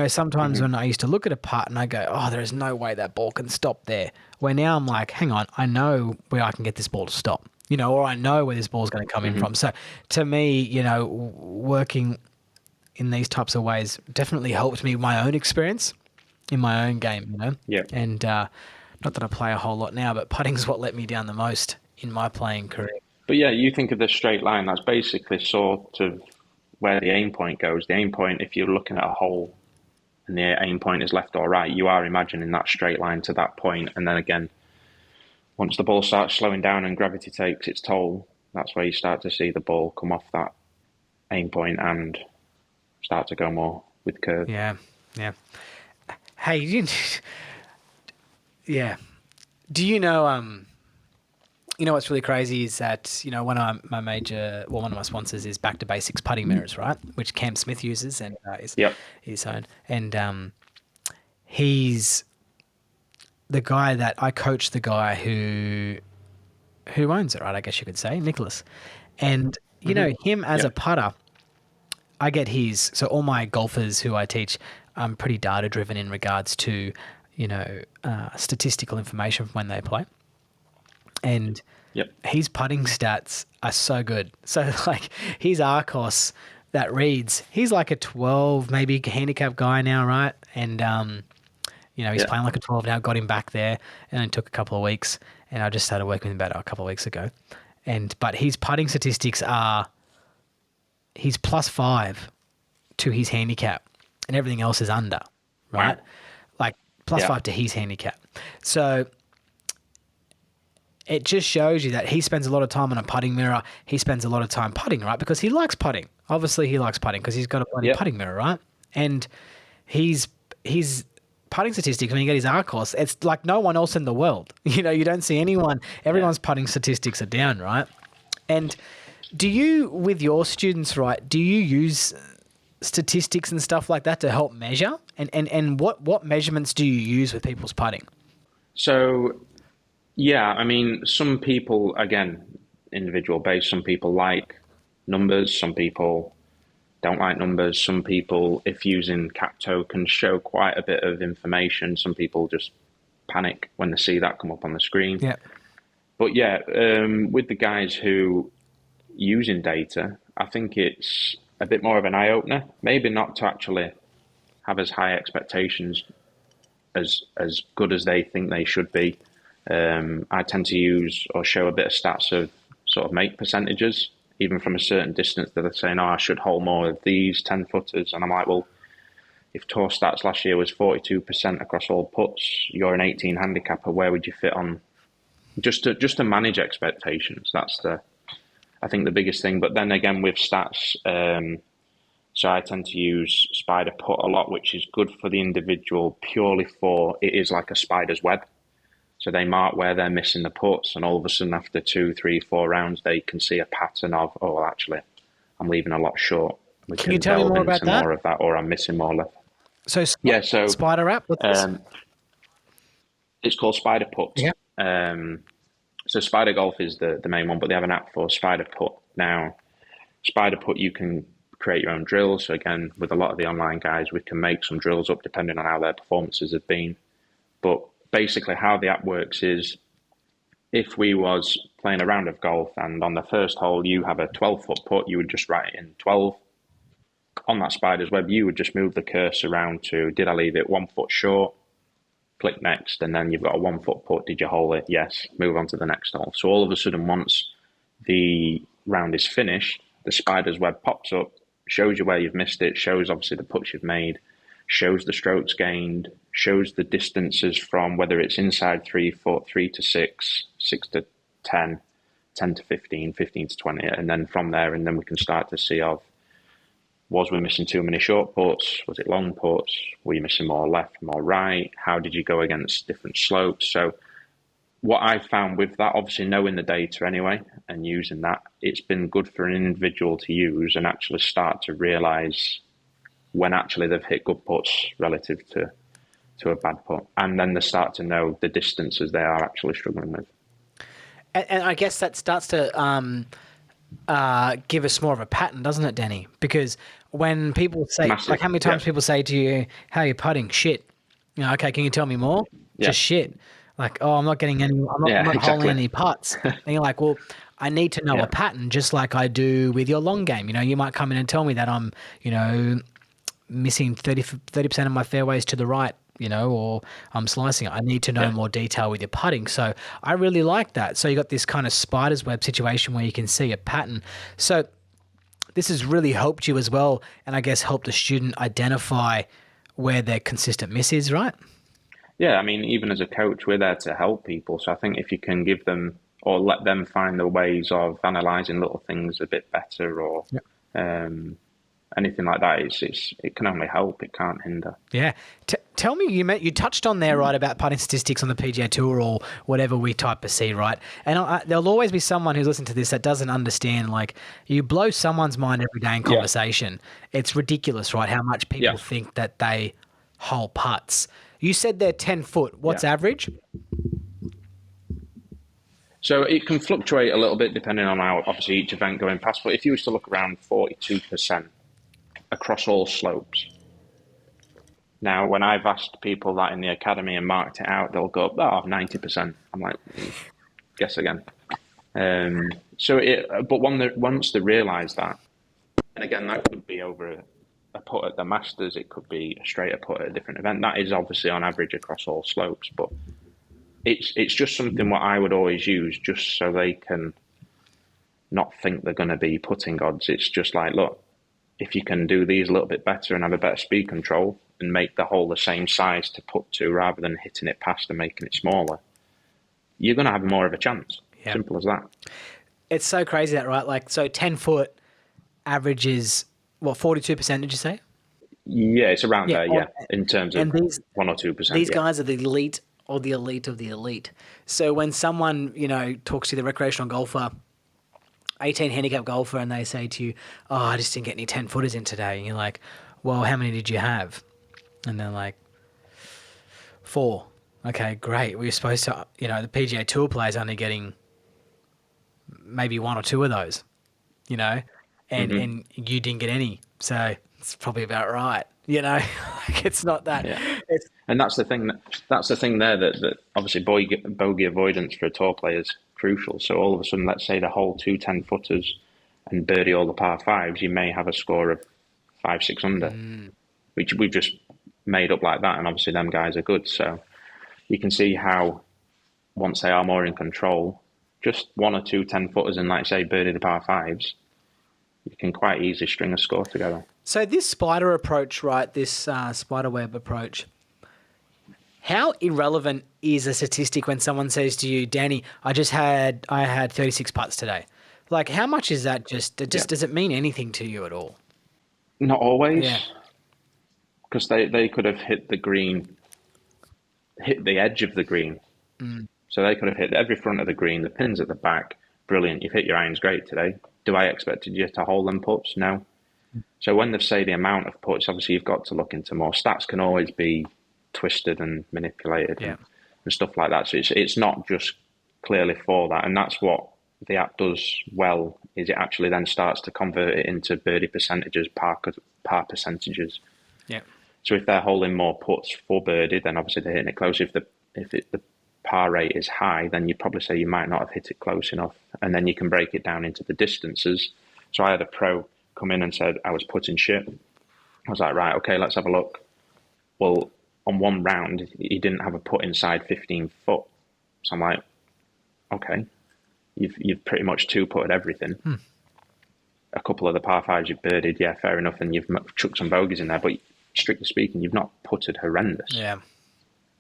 sometimes when I used to look at a putt and I go, oh, there is no way that ball can stop there. Where now I'm like, hang on, I know where I can get this ball to stop, or I know where this ball's going to come in from. So to me, working in these types of ways definitely helped me with my own experience in my own game. Yeah, And not that I play a whole lot now, but putting's what let me down the most in my playing career. but yeah, you think of the straight line. That's basically sort of where the aim point goes. The aim point, if you're looking at a hole and the aim point is left or right, you are imagining that straight line to that point. And then again, once the ball starts slowing down and gravity takes its toll, that's where you start to see the ball come off that aim point and start to go more with curve. Yeah, yeah. Hey, yeah. Do you know? What's really crazy is that one of my sponsors is Back to Basics putting mirrors, right? Which Cam Smith uses and is Yep. his own, and he's the guy that I coach. The guy who owns it, right? I guess you could say, Nicholas, and him as a Yep. putter. I get his. So all my golfers who I teach, I'm pretty data driven in regards to, statistical information from when they play. And Yep. his putting stats are so good. So like his Arcos that reads, he's like a 12, maybe handicap guy now, right? And, he's Yeah. playing like a 12 now, got him back there and it took a couple of weeks. And I just started working with him about a couple of weeks ago. But his putting statistics are, he's +5 to his handicap and everything else is under, right? Wow. Like plus Yeah. 5 to his handicap. So it just shows you that he spends a lot of time on a putting mirror. He spends a lot of time putting, right? Because he likes putting. Obviously he likes putting because he's got a bloody Yep. putting mirror, right? And his putting statistics, when you get his Arcos, it's like no one else in the world. You don't see anyone, everyone's putting statistics are down, right? And do you, with your students, right, do you use statistics and stuff like that to help measure? And what measurements do you use with people's putting? So, yeah, I mean, some people, again, individual based, some people like numbers, some people don't like numbers, some people, if using Capto, can show quite a bit of information. Some people just panic when they see that come up on the screen. Yeah. But yeah, with the guys who using data, I think it's a bit more of an eye opener. Maybe not to actually have as high expectations as good as they think they should be. I tend to use or show a bit of stats of sort of make percentages, even from a certain distance that are saying, oh, I should hold more of these 10 footers. And I'm like, well, if tour stats last year was 42% across all putts, you're an 18 handicapper, where would you fit on? Just to manage expectations. That's I think the biggest thing. But then again, with stats, so I tend to use spider putt a lot, which is good for the individual purely for, it is like a spider's web. So they mark where they're missing the putts, and all of a sudden, after 2, 3, 4 rounds, they can see a pattern of, oh, well, actually, I'm leaving a lot short. We Can you can tell me delve more about into that? more of that, or I'm missing more left. So Yeah, so spider app, what's this? it's called Spider Putt. Yeah. So Spider Golf is the main one, but they have an app for Spider Putt. Now, Spider Putt, you can create your own drills. So again, with a lot of the online guys, we can make some drills up depending on how their performances have been. But basically how the app works is if we was playing a round of golf and on the first hole you have a 12-foot putt, you would just write in 12. On that spider's web, you would just move the cursor around to, did I leave it 1 foot short? Click next, and then you've got a 1 foot putt. Did you hole it? Yes. Move on to the next hole. So all of a sudden, once the round is finished, the spider's web pops up, shows you where you've missed it, shows obviously the putts you've made, shows the strokes gained, shows the distances from whether it's inside 3 foot, 3 to 6, 6 to 10, 10 to 15, 15 to 20, and then from there, and then we can start to see of, was we missing too many short putts? Was it long putts? Were you missing more left, more right? How did you go against different slopes? So what I found with that, obviously knowing the data anyway and using that, it's been good for an individual to use and actually start to realise when actually they've hit good putts relative to a bad putt. And then they start to know the distances they are actually struggling with. And I guess that starts to give us more of a pattern, doesn't it, Danny? Because when people say, Massive. like, how many times people say to you, how are you putting? Shit. You know, okay, can you tell me more? Yeah. Just shit. Like, oh, I'm not getting any, I'm not holding any putts. And you're like, well, I need to know a pattern just like I do with your long game. You know, you might come in and tell me that I'm, you know, missing 30% of my fairways to the right, you know, or I'm slicing it. I need to know more detail with your putting. So I really like that. So you got this kind of spider's web situation where you can see a pattern. So this has really helped you as well, and I guess helped the student identify where their consistent miss is, right? Yeah, I mean, even as a coach, we're there to help people. So I think if you can give them or let them find the ways of analysing little things a bit better or anything like that, it can only help. It can't hinder. Yeah. Tell me, you touched on there, right, about putting statistics on the PGA Tour or whatever we type to see, right? And there'll always be someone who's listening to this that doesn't understand, like, you blow someone's mind every day in conversation. It's ridiculous, right, how much people think that they hole putts. You said they're 10 foot. What's average? So it can fluctuate a little bit depending on how, obviously, each event going past. But if you was to look around 42% across all slopes. Now, when I've asked people that in the academy and marked it out, they'll go, 90%. I'm like, guess again. But once they realise that, and again, that could be over a putt at the Masters, it could be a straighter putt at a different event. That is obviously on average across all slopes, but it's just something what I would always use just so they can not think they're going to be putting odds. It's just like, look, if you can do these a little bit better and have a better speed control and make the hole the same size to put to rather than hitting it past and making it smaller, you're going to have more of a chance. Yep. Simple as that. It's so crazy that, right? Like, so 10 foot average is, what, 42%, did you say? Yeah, it's around there, in terms of 1 or 2%. These guys are the elite or the elite of the elite. So when someone, you know, talks to the recreational golfer, 18 handicap golfer, and they say to you, oh, I just didn't get any 10 footers in today. And you're like, well, how many did you have? And they're like, 4. Okay, great. Well, you're supposed to, you know, the PGA Tour players only getting maybe 1 or 2 of those, you know, and you didn't get any. So it's probably about right, you know. Like, it's not that. Yeah. And that's the thing. That's the thing there that obviously bogey avoidance for a tour player is crucial. So all of a sudden, let's say the whole 2 10-footers and birdie all the par 5s, you may have a score of 5-6 under, which we've just made up like that. And obviously them guys are good. So you can see how once they are more in control, just 1 or 2 10-footers and, like say, birdie the par 5s, you can quite easily string a score together. So this spider approach, right, this spider web approach, how irrelevant is a statistic when someone says to you, Danny, I had 36 putts today? Like, how much is that just does it mean anything to you at all? Not always. Because they could have hit the edge of the green So they could have hit every front of the green, the pins at the back. Brilliant. You've hit your irons great today. Do I expected you to hold them putts? No. So when they say the amount of putts, obviously you've got to look into more. Stats can always be twisted and manipulated and stuff like that. So it's not just clearly for that. And that's what the app does well, is it actually then starts to convert it into birdie percentages, par percentages. Yeah. So if they're holding more putts for birdie, then obviously they're hitting it close. If the par rate is high, then you'd probably say you might not have hit it close enough. And then you can break it down into the distances. So I had a pro come in and said I was putting shit. I was like, right, okay, let's have a look. Well, on one round, he didn't have a putt inside 15 foot. So I'm like, okay, you've pretty much two-putted everything. A couple of the par fives you've birdied, yeah, fair enough, and you've chucked some bogeys in there, but strictly speaking, you've not putted horrendous. Yeah.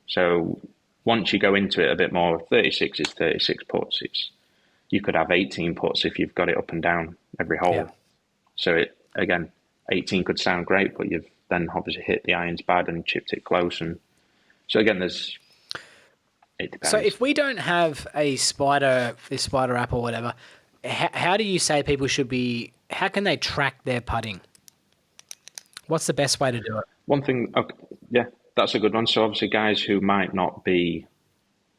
So once you go into it a bit more, 36 is 36 putts. You could have 18 putts if you've got it up and down every hole. Yeah. So again, 18 could sound great, but you've then obviously hit the irons bad and chipped it close. And so again, it depends. So if we don't have this spider app or whatever, how do you say people should be? How can they track their putting? What's the best way to do it? One thing, okay, yeah, that's a good one. So obviously, guys who might not be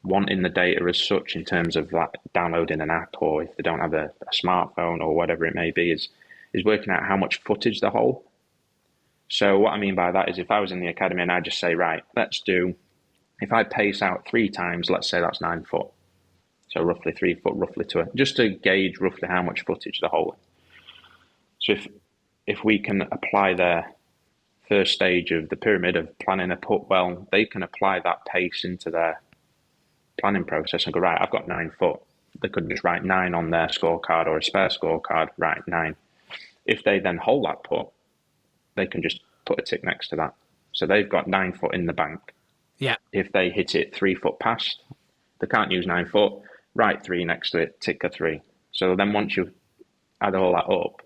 wanting the data as such in terms of like downloading an app, or if they don't have a smartphone or whatever it may be, is working out how much footage they hold. So what I mean by that is if I was in the academy and I just say, right, if I pace out 3 times, let's say that's 9 foot. So roughly 3 foot, roughly just to gauge roughly how much footage they're holding. So if we can apply their first stage of the pyramid of planning a putt well, they can apply that pace into their planning process and go, right, I've got 9 foot. They could just write 9 on their scorecard or a spare scorecard, right, 9. If they then hold that putt, they can just put a tick next to that. So they've got 9 foot in the bank. Yeah. If they hit it 3 foot past, they can't use 9 foot, write 3 next to it, tick a 3. So then once you add all that up,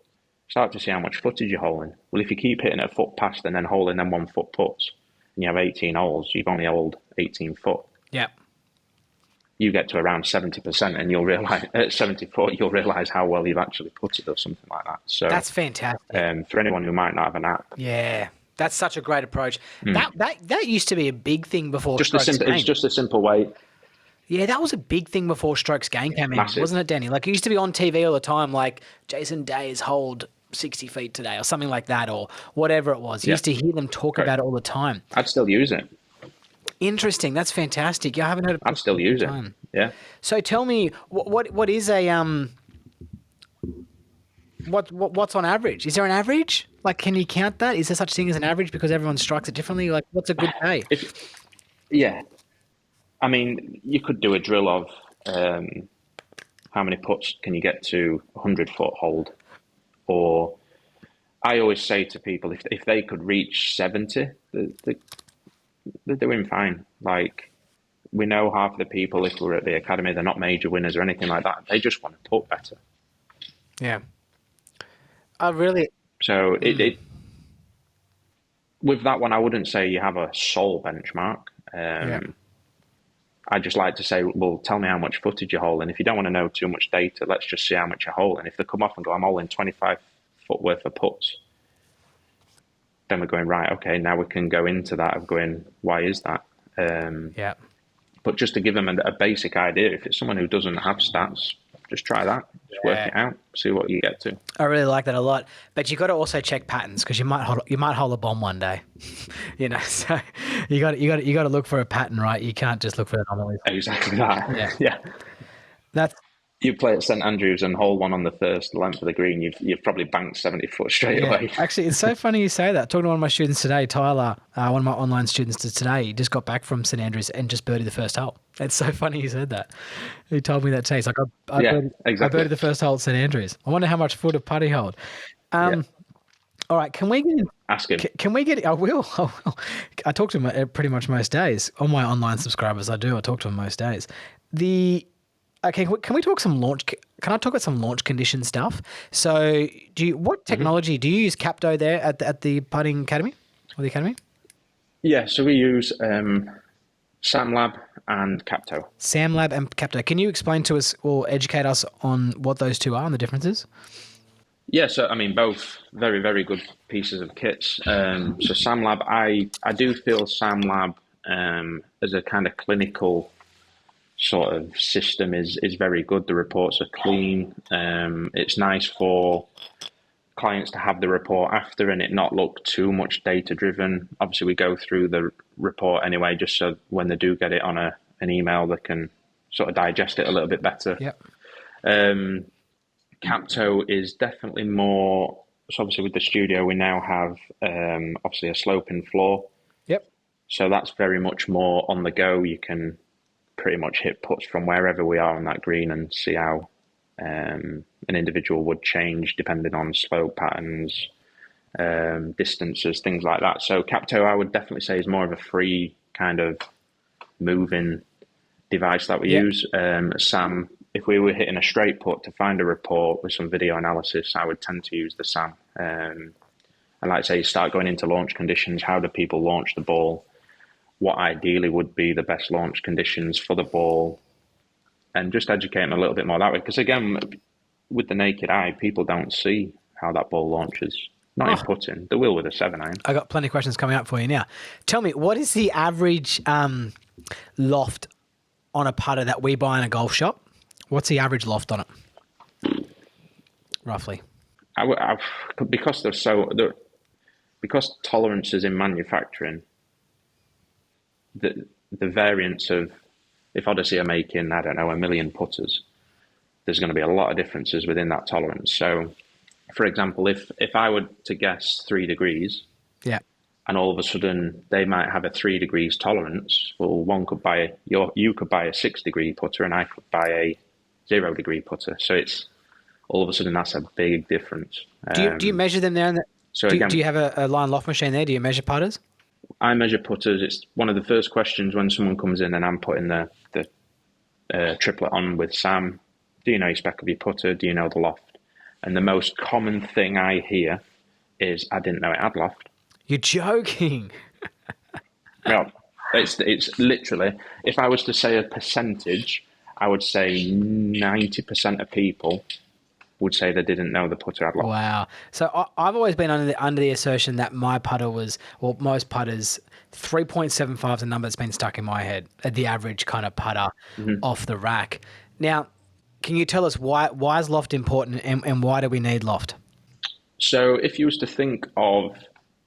start to see how much footage you're holding. Well, if you keep hitting a foot past and then holding them 1 foot putts, and you have 18 holes, you've only held 18 foot. Yeah. You get to around 70% and you'll realize at 74, you'll realize how well you've actually putted or something like that. So that's fantastic. For anyone who might not have an app. Yeah. That's such a great approach. That used to be a big thing before Strokes Gain. It's just a simple way. Yeah, that was a big thing before Strokes Gain came in, wasn't it, Danny? Like, it used to be on TV all the time, like Jason Day's hold 60 feet today or something like that, or whatever it was. You used to hear them talk about it all the time. I'd still use it. Interesting. That's fantastic. I haven't heard of it. I'd still use it. Yeah. So tell me, what is a what's on average? Is there an average? Like, can you count that? Is there such thing as an average because everyone strikes it differently? Like, what's a good day? Yeah. I mean, you could do a drill of how many putts can you get to 100-foot hold, or I always say to people if they could reach 70, they're doing fine. Like, we know half of the people, if we're at the academy, they're not major winners or anything like that. They just want to putt better. Yeah. I really. So with that one, I wouldn't say you have a sole benchmark. I just like to say, well, tell me how much footage you're holding. If you don't want to know too much data, let's just see how much you're holding. If they come off and go, I'm holding 25 foot worth of putts, then we're going, right, okay, now we can go into that of going, why is that? But just to give them a basic idea, if it's someone who doesn't have stats, just try that. Just work it out, see what you get to. I really like that a lot. But you got to also check patterns because you might hold a bomb one day. So you got to look for a pattern, right? You can't just look for anomalies. Exactly that. Yeah. That's. You play at St Andrews and hole one on the first length of the green, you've probably banked 70 foot straight away. Actually, it's so funny you say that. Talking to one of my students today, Tyler, one of my online students today, he just got back from St Andrews and just birdied the first hole. It's so funny you said that. He told me that today. He's like, I birdied the first hole at St Andrews. I wonder how much foot of putty hold. All right, can we get? Ask him. Can we get? I will. I talk to him pretty much most days. All my online subscribers, I do. I talk to him most days. Okay, can we talk some launch? Can I talk about some launch condition stuff? So, what technology do you use? Capto there at the putting academy or the academy? Yeah, so we use Sam Lab and Capto. Sam Lab and Capto. Can you explain to us or educate us on what those two are and the differences? Yeah, so I mean, both very, very good pieces of kits. So Sam Lab, I do feel Sam Lab as a kind of clinical sort of system is very good. The reports are clean. It's nice for clients to have the report after and it not look too much data driven. Obviously, we go through the report anyway, just so when they do get it on an email, they can sort of digest it a little bit better. Yep. Capto is definitely more. So obviously, with the studio, we now have obviously a sloping floor. Yep. So that's very much more on the go. You can pretty much hit puts from wherever we are on that green and see how an individual would change depending on slope patterns, distances, things like that. So Capto, I would definitely say, is more of a free kind of moving device that we use. Sam, if we were hitting a straight put to find a report with some video analysis, I would tend to use the Sam. And like I say, you start going into launch conditions. How do people launch the ball? What ideally would be the best launch conditions for the ball? And just educate them a little bit more that way. Because again, with the naked eye, people don't see how that ball launches. Not in putting. They will with a 7-iron. I got plenty of questions coming up for you now. Tell me, what is the average loft on a putter that we buy in a golf shop? What's the average loft on it, roughly? Because because tolerances in manufacturing, the variance of, if Odyssey are making, I don't know, 1 million putters, there's going to be a lot of differences within that tolerance. So, for example, if I were to guess 3 degrees, yeah, and all of a sudden they might have a 3 degrees tolerance, well, you could buy a 6 degree putter, and I could buy a 0 degree putter. So it's all of a sudden that's a big difference. Do you measure them there? So do, again, do you have a line loft machine there? Do you measure putters? I measure putters. It's one of the first questions when someone comes in and I'm putting the triplet on with Sam. Do you know your spec of your putter? Do you know the loft? And the most common thing I hear is, I didn't know it had loft. You're joking. Well, it's literally, if I was to say a percentage, I would say 90% of people would say they didn't know the putter had loft. Wow. So I've always been under the assertion that my putter was, well, most putters, 3.75 is a number that's been stuck in my head, the average kind of putter off the rack. Now, can you tell us why is loft important and why do we need loft? So if you was to think of,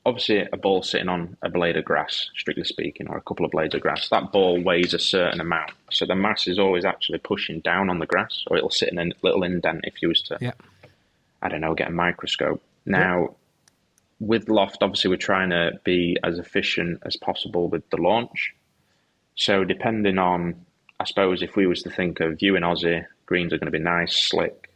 obviously, a ball sitting on a blade of grass, strictly speaking, or a couple of blades of grass, that ball weighs a certain amount. So the mass is always actually pushing down on the grass, or it'll sit in a little indent if you was to, I don't know, get a microscope. Now, with loft, obviously, we're trying to be as efficient as possible with the launch. So depending on, I suppose, if we was to think of you in Aussie, greens are going to be nice, slick,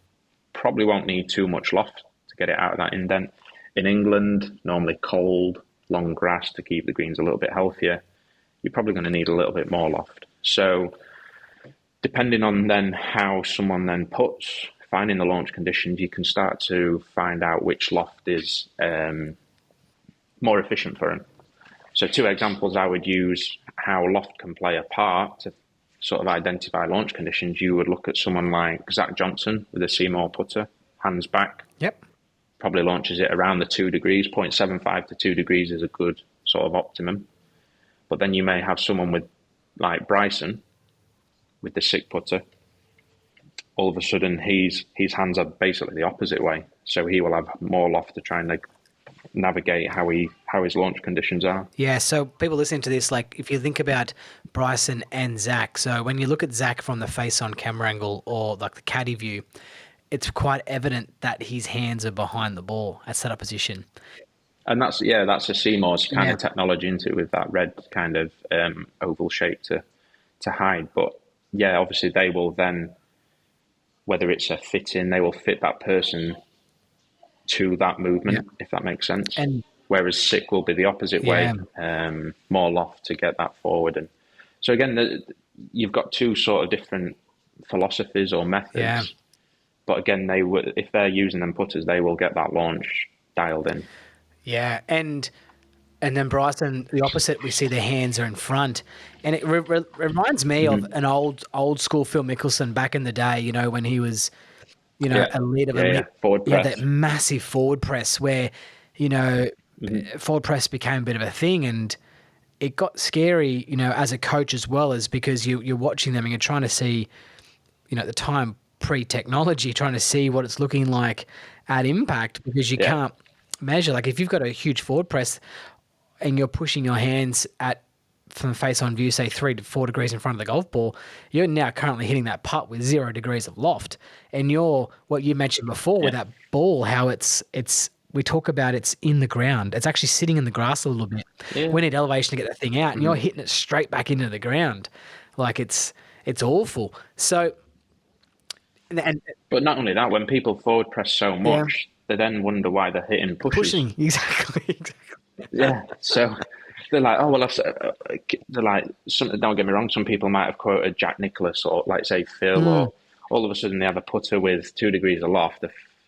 probably won't need too much loft to get it out of that indent. In England, normally cold, long grass to keep the greens a little bit healthier, you're probably going to need a little bit more loft. So depending on then how someone then puts, finding the launch conditions, you can start to find out which loft is more efficient for them. So 2 examples I would use how loft can play a part to sort of identify launch conditions. You would look at someone like Zach Johnson with a Seymour putter, hands back. Yep. Probably launches it around the 2 degrees, 0.75 to 2 degrees is a good sort of optimum. But then you may have someone with, like Bryson, with the sick putter. All of a sudden, his hands are basically the opposite way. So he will have more loft to try and navigate how his launch conditions are. Yeah, so people listening to this, like if you think about Bryson and Zach, so when you look at Zach from the face-on camera angle or like the caddy view, it's quite evident that his hands are behind the ball at setup position. And that's a Seymour's kind of technology into it with that red kind of oval shape to hide. But yeah, obviously they will then, whether it's a fit-in, they will fit that person to that movement, if that makes sense. And whereas sick will be the opposite way, more loft to get that forward. And so again, you've got 2 sort of different philosophies or methods. Yeah. But again, if they're using them putters, they will get that launch dialed in. Yeah, and And then Bryson, the opposite, we see their hands are in front. And it reminds me of an old school Phil Mickelson back in the day, when he was, Yeah, elite of yeah. elite. Forward He had that press. massive forward press where, you know, Hmm. forward press became a bit of a thing. And it got scary, as a coach as well, as because you're watching them and you're trying to see, at the time pre-technology, trying to see what it's looking like at impact because you Yeah, can't measure. Like if you've got a huge forward press and you're pushing your hands at from face on view, say 3 to 4 degrees in front of the golf ball, you're now currently hitting that putt with 0 degrees of loft. And you're what you mentioned before with yeah, that ball, how it's we talk about it's in the ground. It's actually sitting in the grass a little bit. yeah. We need elevation to get that thing out, and Hmm. you're hitting it straight back into the ground. Like it's awful. So and But not only that, when people forward press so yeah, much, they then wonder why they're hitting pushes. pushing exactly. Yeah, so they're like, oh well, they're like, don't get me wrong. Some people might have quoted Jack Nicklaus or like say Phil, Mm, or all of a sudden they have a putter with 2 degrees aloft.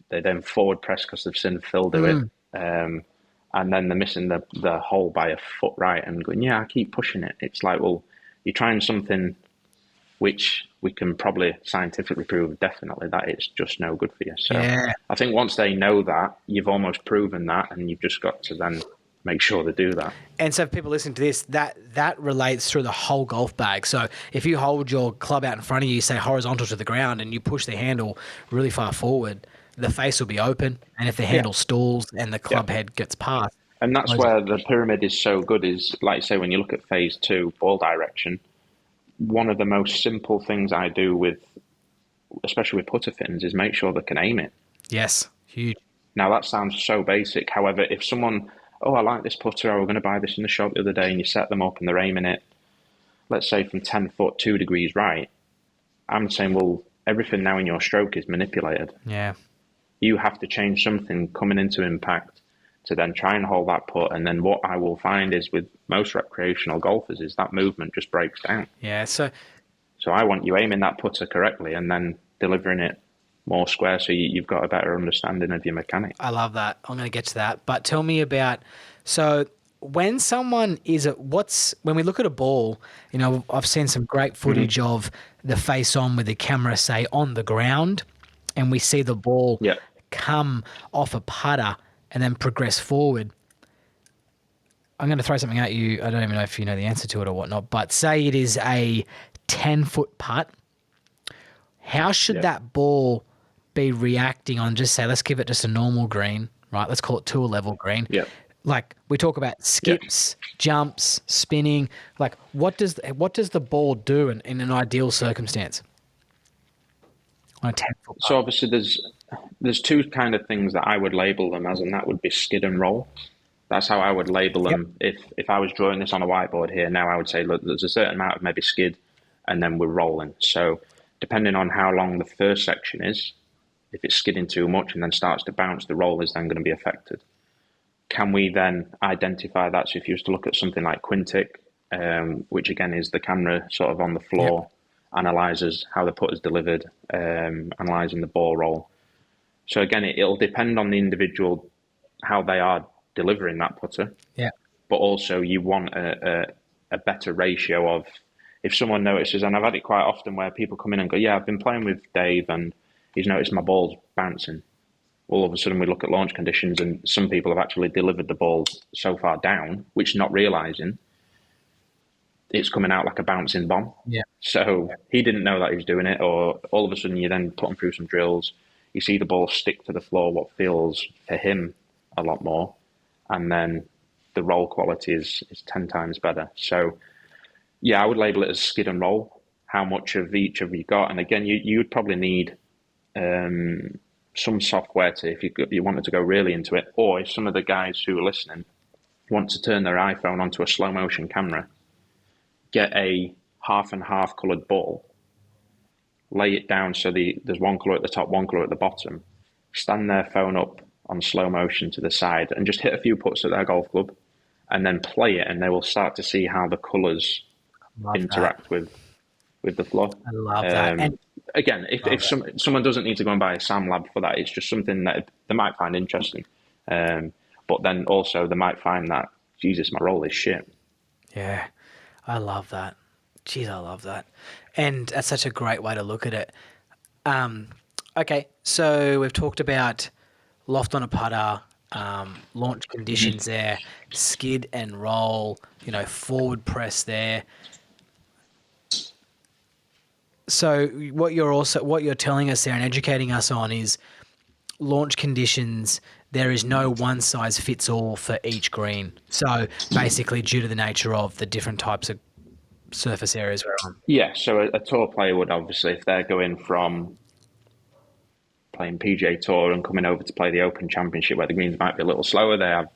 They then forward press because they've seen Phil do it, mm. and then they're missing the hole by a foot right and going, yeah, I keep pushing it. It's like, well, you're trying something which we can probably scientifically prove definitely that it's just no good for you. So Yeah. I think once they know that, you've almost proven that, and you've just got to then make sure they do that. And so if people listening to this, that relates through the whole golf bag. So if you hold your club out in front of you, say horizontal to the ground, and you push the handle really far forward, the face will be open. And if the Yeah, handle stalls and the yeah. club head gets past, And that's close it. where the pyramid is so good is, like you say, when you look at phase two, ball direction, one of the most simple things I do with, especially with putter fittings, is make sure they can aim it. Yes, huge. Now that sounds so basic. However, if someone, oh, I like this putter, we're going to buy this in the shop the other day, and you set them up and they're aiming it, let's say from 10 foot, 2 degrees right, I'm saying, well, everything now in your stroke is manipulated. Yeah. You have to change something coming into impact to then try and hold that putt. And then what I will find is with most recreational golfers is that movement just breaks down. Yeah. So So I want you aiming that putter correctly and then delivering it more square so you've got a better understanding of your mechanics. I love that. I'm going to get to that. But tell me about, so when someone is when we look at a ball, I've seen some great footage of the face on with the camera, say, on the ground, and we see the ball Yeah. come off a putter and then progress forward. I'm going to throw something at you. I don't even know if you know the answer to it or whatnot, but say it is a 10-foot putt. How should Yeah. that ball be reacting on, just say, let's give it just a normal green, right? Let's call it tour level green. Yeah. Like we talk about Yeah. skips, jumps, spinning. Like what does the ball do in an ideal circumstance on a 10-foot So putt? obviously there's two kind of things that I would label them as, and that would be skid and roll. That's how I would label Yep. them. If I was drawing this on a whiteboard here now, I would say, look, there's a certain amount of maybe skid, and then we're rolling. So depending on how long the first section is, if it's skidding too much and then starts to bounce, the roll is then going to be affected. Can we then identify that? So if you was to look at something like Quintic, which again is the camera sort of on the floor, analyzes how the putt is delivered, analysing the ball roll. So again, it'll depend on the individual, how they are delivering that putter. Yeah. But also you want a better ratio of, if someone notices, and I've had it quite often where people come in and go, yeah, I've been playing with Dave and he's noticed my ball's bouncing. All of a sudden we look at launch conditions and some people have actually delivered the ball so far down, which not realising it's coming out like a bouncing bomb. Yeah. So he didn't know that he was doing it, or all of a sudden you then put him through some drills, you see the ball stick to the floor, what feels for him a lot more, and then the roll quality is 10 times better. So yeah, I would label it as skid and roll. How much of each have you got? And again, you would probably need some software to, if you wanted to go really into it, or if some of the guys who are listening want to turn their iPhone onto a slow motion camera, get a half and half coloured ball, lay it down so there's one colour at the top, one colour at the bottom, stand their phone up on slow motion to the side and just hit a few putts at their golf club and then play it, and they will start to see how the colours interact with the floor. I love that. And Again, if someone doesn't need to go and buy a Sam Lab for that, it's just something that they might find interesting. But then also they might find that Jesus, my roll is shit. Yeah, I love that. Jeez, I love that. And that's such a great way to look at it. Okay, so we've talked about loft on a putter, launch conditions there, skid and roll, forward press there. So what you're telling us there and educating us on is launch conditions. There is no one size fits all for each green. So basically, due to the nature of the different types of surface areas we're on. Yeah, so a tour player would obviously, if they're going from playing PGA Tour and coming over to play the Open Championship where the greens might be a little slower, they have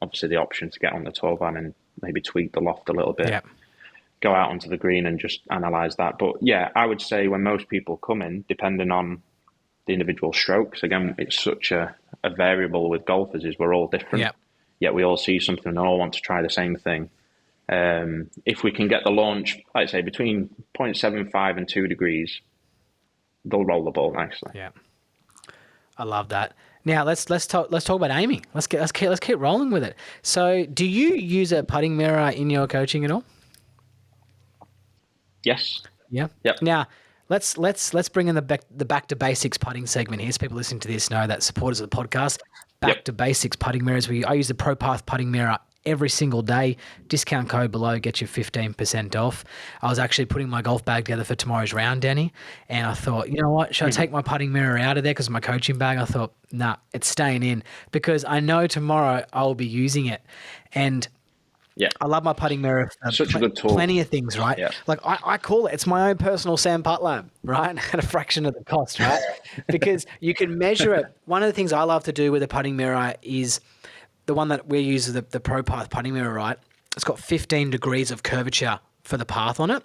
obviously the option to get on the tour van and maybe tweak the loft a little bit. Yeah. Go out onto the green and just analyse that. But yeah, I would say when most people come in, depending on the individual strokes, again, it's such a variable with golfers is we're all different. Yeah. Yet we all see something and all want to try the same thing. If we can get the launch, like I say, between 0.75 and 2 degrees, they'll roll the ball nicely. Yeah. I love that. Now let's talk about aiming. Let's keep rolling with it. So, do you use a putting mirror in your coaching at all? Yes. Yeah. Yep. Now, let's bring in the back to basics putting segment here. So people listening to this know that supporters of the podcast, back to basics putting mirrors. I use the ProPath putting mirror every single day. Discount code below gets you 15% off. I was actually putting my golf bag together for tomorrow's round, Danny, and I thought, you know what, should I take my putting mirror out of there because of my coaching bag? I thought, nah, it's staying in because I know tomorrow I'll be using it. And yeah, I love my putting mirror. Such a good tool. Plenty of things, right? Yeah. Like I call it, it's my own personal Sam Putt Lab, right? At a fraction of the cost, right? Because you can measure it. One of the things I love to do with a putting mirror is the one that we use, the ProPath putting mirror, right? It's got 15 degrees of curvature for the path on it,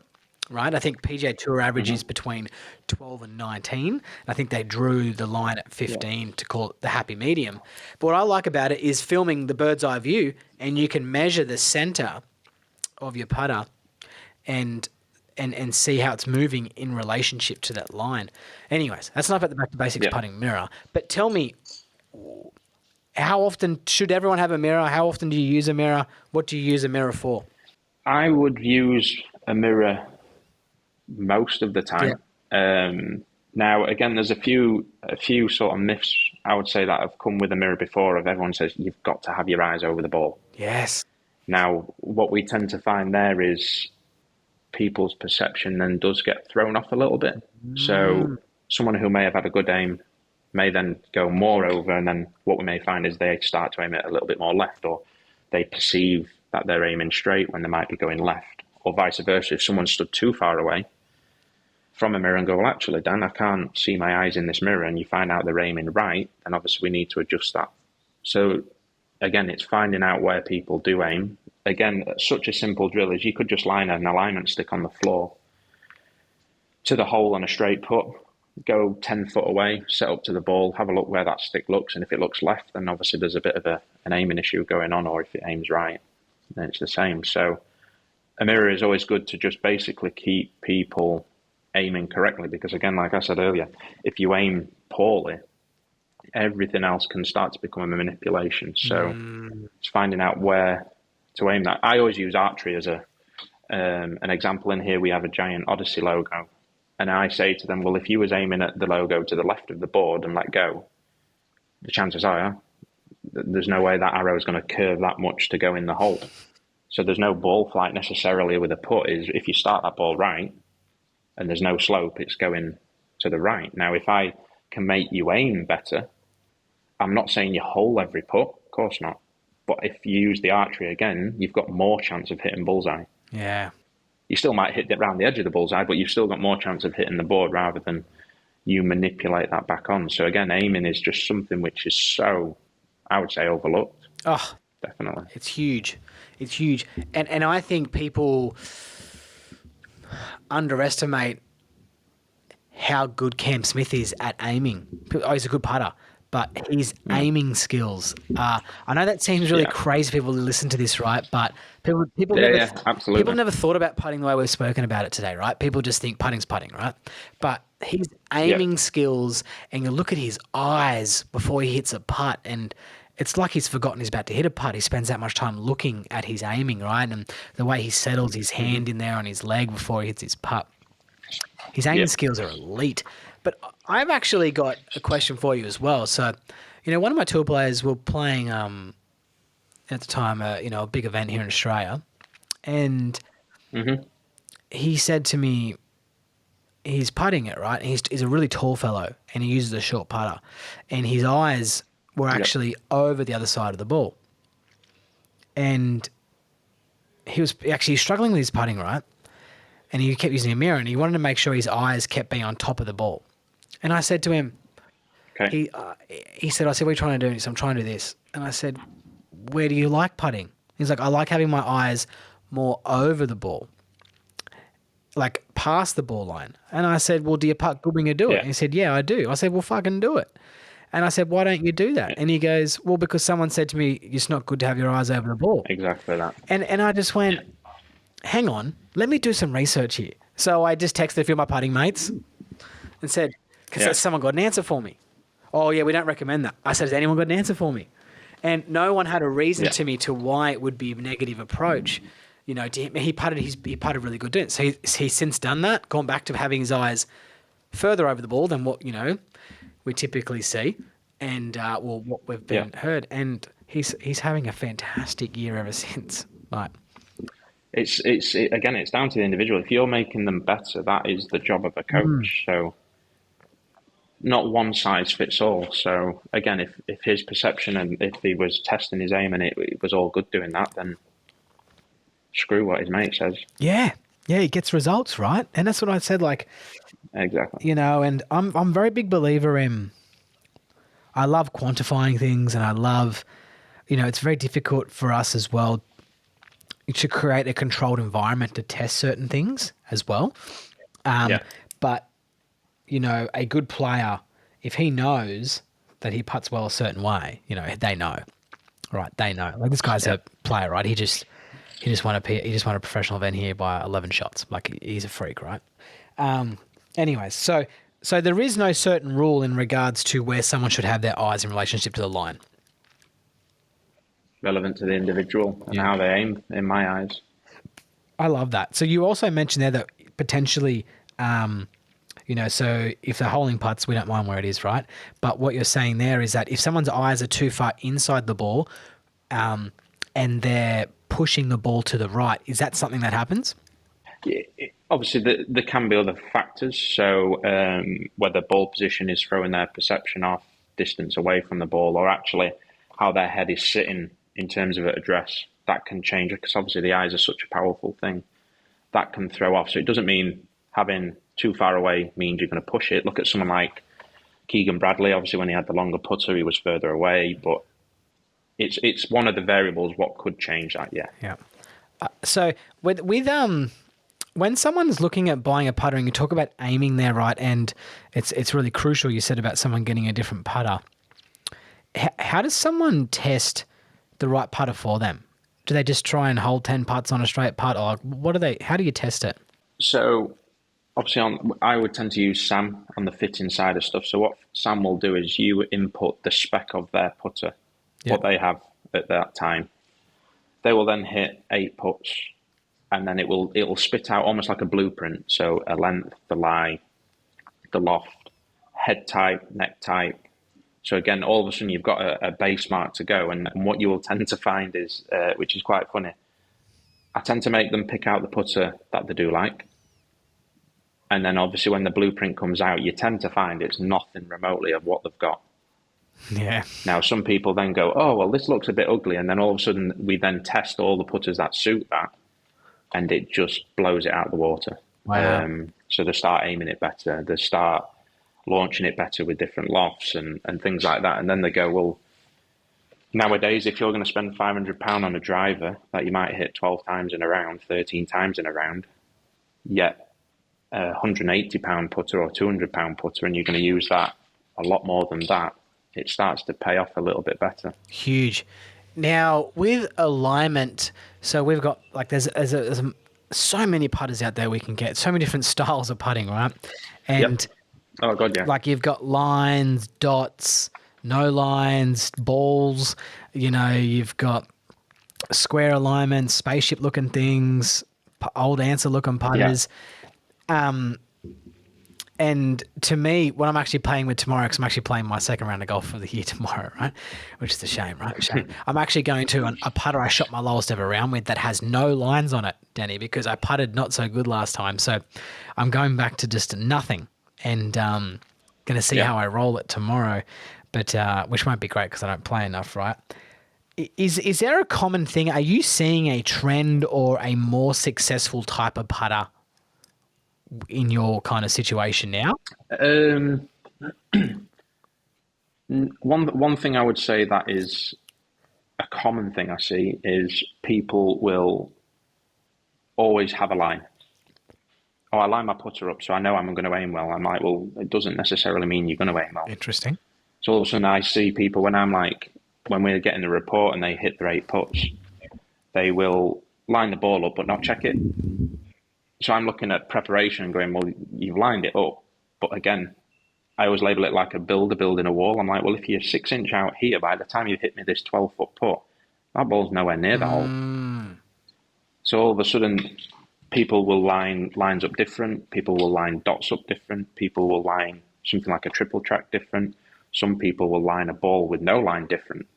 right? I think PGA Tour average is between 12 and 19. I think they drew the line at 15 to call it the happy medium. But what I like about it is filming the bird's eye view, and you can measure the center of your putter and see how it's moving in relationship to that line. Anyways, that's enough about the back to basics putting mirror. But tell me, how often should everyone have a mirror? How often do you use a mirror? What do you use a mirror for? I would use a mirror most of the time. Yeah. Now, again, there's a few sort of myths I would say that have come with a mirror before. Of everyone says you've got to have your eyes over the ball. Yes. Now, what we tend to find there is people's perception then does get thrown off a little bit. So someone who may have had a good aim may then go more over, and then what we may find is they start to aim it a little bit more left, or they perceive that they're aiming straight when they might be going left, or vice versa. If someone stood too far away from a mirror and go, well, actually, Dan, I can't see my eyes in this mirror, and you find out they're aiming right, then obviously we need to adjust that. So again, it's finding out where people do aim. Again, such a simple drill is you could just line an alignment stick on the floor to the hole on a straight put, go 10 foot away, set up to the ball, have a look where that stick looks, and if it looks left, then obviously there's a bit of an aiming issue going on, or if it aims right, then it's the same. So a mirror is always good to just basically keep people aiming correctly, because again, like I said earlier, if you aim poorly, everything else can start to become a manipulation. So it's finding out where to aim that. I always use archery as an example. In here we have a giant Odyssey logo, and I say to them, well, if you was aiming at the logo to the left of the board and let go, the chances are there's no way that arrow is going to curve that much to go in the hole. So there's no ball flight necessarily with a putt. Is if you start that ball right and there's no slope, it's going to the right. Now, if I can make you aim better, I'm not saying you hole every putt, of course not. But if you use the archery again, you've got more chance of hitting bullseye. Yeah. You still might hit it around the edge of the bullseye, but you've still got more chance of hitting the board rather than you manipulate that back on. So again, aiming is just something which is so, I would say, overlooked. Oh, definitely. It's huge. It's huge. And I think people underestimate how good Cam Smith is at aiming. Oh, he's a good putter, but his aiming skills are, I know that seems really crazy for people to listen to this, right? But people absolutely. People never thought about putting the way we've spoken about it today, right? People just think putting's putting, right? But his aiming skills, and you look at his eyes before he hits a putt, and it's like he's forgotten he's about to hit a putt. He spends that much time looking at his aiming, right? And the way he settles his hand in there on his leg before he hits his putt. His aiming skills are elite. But I've actually got a question for you as well. So, one of my tour players were playing at the time, a big event here in Australia, and he said to me, he's putting it, right? He's a really tall fellow, and he uses a short putter, and his eyes were actually over the other side of the ball, and he was actually struggling with his putting, right? And he kept using a mirror, and he wanted to make sure his eyes kept being on top of the ball. And I said to him, he said, what are you trying to do? He said, I'm trying to do this. And I said, where do you like putting? He's like, I like having my eyes more over the ball, like past the ball line. And I said, well, do you putt good when you do it? And he said, yeah, I do. I said, well, fucking do it. And I said, why don't you do that? And he goes, well, because someone said to me, it's not good to have your eyes over the ball. Exactly that. And I just went, hang on, let me do some research here. So I just texted a few of my putting mates and said, because someone got an answer for me. Oh, yeah, we don't recommend that. I said, has anyone got an answer for me? And no one had a reason to me to why it would be a negative approach. He putted really good doing it. So he's since done that, gone back to having his eyes further over the ball than what, we typically see and, what we've been heard. And he's having a fantastic year ever since. Like, It's down to the individual. If you're making them better, that is the job of a coach. So not one size fits all. So again, if his perception and if he was testing his aim and it was all good doing that, then screw what his mate says. Yeah, he gets results, right? And that's what I said. Like, exactly. And I'm a very big believer in. I love quantifying things, and I love, it's very difficult for us as well to create a controlled environment to test certain things as well. But, a good player, if he knows that he putts well a certain way, they know, right? They know. Like, this guy's a player, right? He just won a professional event here by 11 shots. Like, he's a freak, right? Anyways, so there is no certain rule in regards to where someone should have their eyes in relationship to the line. Relevant to the individual and how they aim, in my eyes. I love that. So you also mentioned there that potentially, so if they're holding putts, we don't mind where it is, right? But what you're saying there is that if someone's eyes are too far inside the ball, and they're pushing the ball to the right, is that something that happens? Obviously, there can be other factors. So whether ball position is throwing their perception off, distance away from the ball, or actually how their head is sitting in terms of address, that can change, because obviously the eyes are such a powerful thing that can throw off. So it doesn't mean having too far away means you're going to push it. Look at someone like Keegan Bradley. Obviously, when he had the longer putter, he was further away, but it's one of the variables what could change that. Yeah. So with when someone's looking at buying a putter, and you talk about aiming there, right? And it's really crucial. You said about someone getting a different putter. How does someone test the right putter for them? Do they just try and hold 10 putts on a straight putt, or how do you test it? So obviously I would tend to use Sam on the fitting side of stuff. So what Sam will do is you input the spec of their putter, what they have at that time. They will then hit 8 putts, and then it'll spit out almost like a blueprint. So a length, the lie, the loft, head type, neck type. So again, all of a sudden you've got a base mark to go, and what you will tend to find is, which is quite funny, I tend to make them pick out the putter that they do like. And then obviously when the blueprint comes out, you tend to find it's nothing remotely of what they've got. Yeah. Now, some people then go, oh, well, this looks a bit ugly. And then all of a sudden we then test all the putters that suit that, and it just blows it out of the water. Wow. So they start aiming it better. They start launching it better with different lofts and things like that. And then they go, well, nowadays, if you're going to spend £500 on a driver that you might hit 12 times in a round, 13 times in a round, yet a £180 putter or £200 putter, and you're going to use that a lot more than that, it starts to pay off a little bit better. Huge. Now, with alignment, so we've got, like, there's so many putters out there we can get, so many different styles of putting, right? And Oh, God, yeah. like, you've got lines, dots, no lines, balls, you've got square alignments, spaceship looking things, old answer looking Yeah. putters. And to me, what I'm actually playing with tomorrow, because I'm actually playing my second round of golf of the year tomorrow, right? Which is a shame, right? Shame. I'm actually going to a putter I shot my lowest ever round with that has no lines on it, Danny, because I putted not so good last time. So I'm going back to just nothing and going to see how I roll it tomorrow, but which won't be great because I don't play enough, right? Is there a common thing? Are you seeing a trend or a more successful type of putter in your kind of situation now? One thing I would say that is a common thing I see is people will always have a line. Oh, I line my putter up, so I know I'm going to aim well. I'm like, well, it doesn't necessarily mean you're going to aim well. Interesting. So all of a sudden I see people when we're getting the report and they hit their 8 putts, they will line the ball up but not check it. So I'm looking at preparation and going, well, you've lined it up. But again, I always label it like a builder building a wall. I'm like, well, if you're 6 inch out here, by the time you hit me this 12-foot putt, that ball's nowhere near the hole. So all of a sudden, people will line lines up different. People will line dots up different. People will line something like a triple track different. Some people will line a ball with no line different,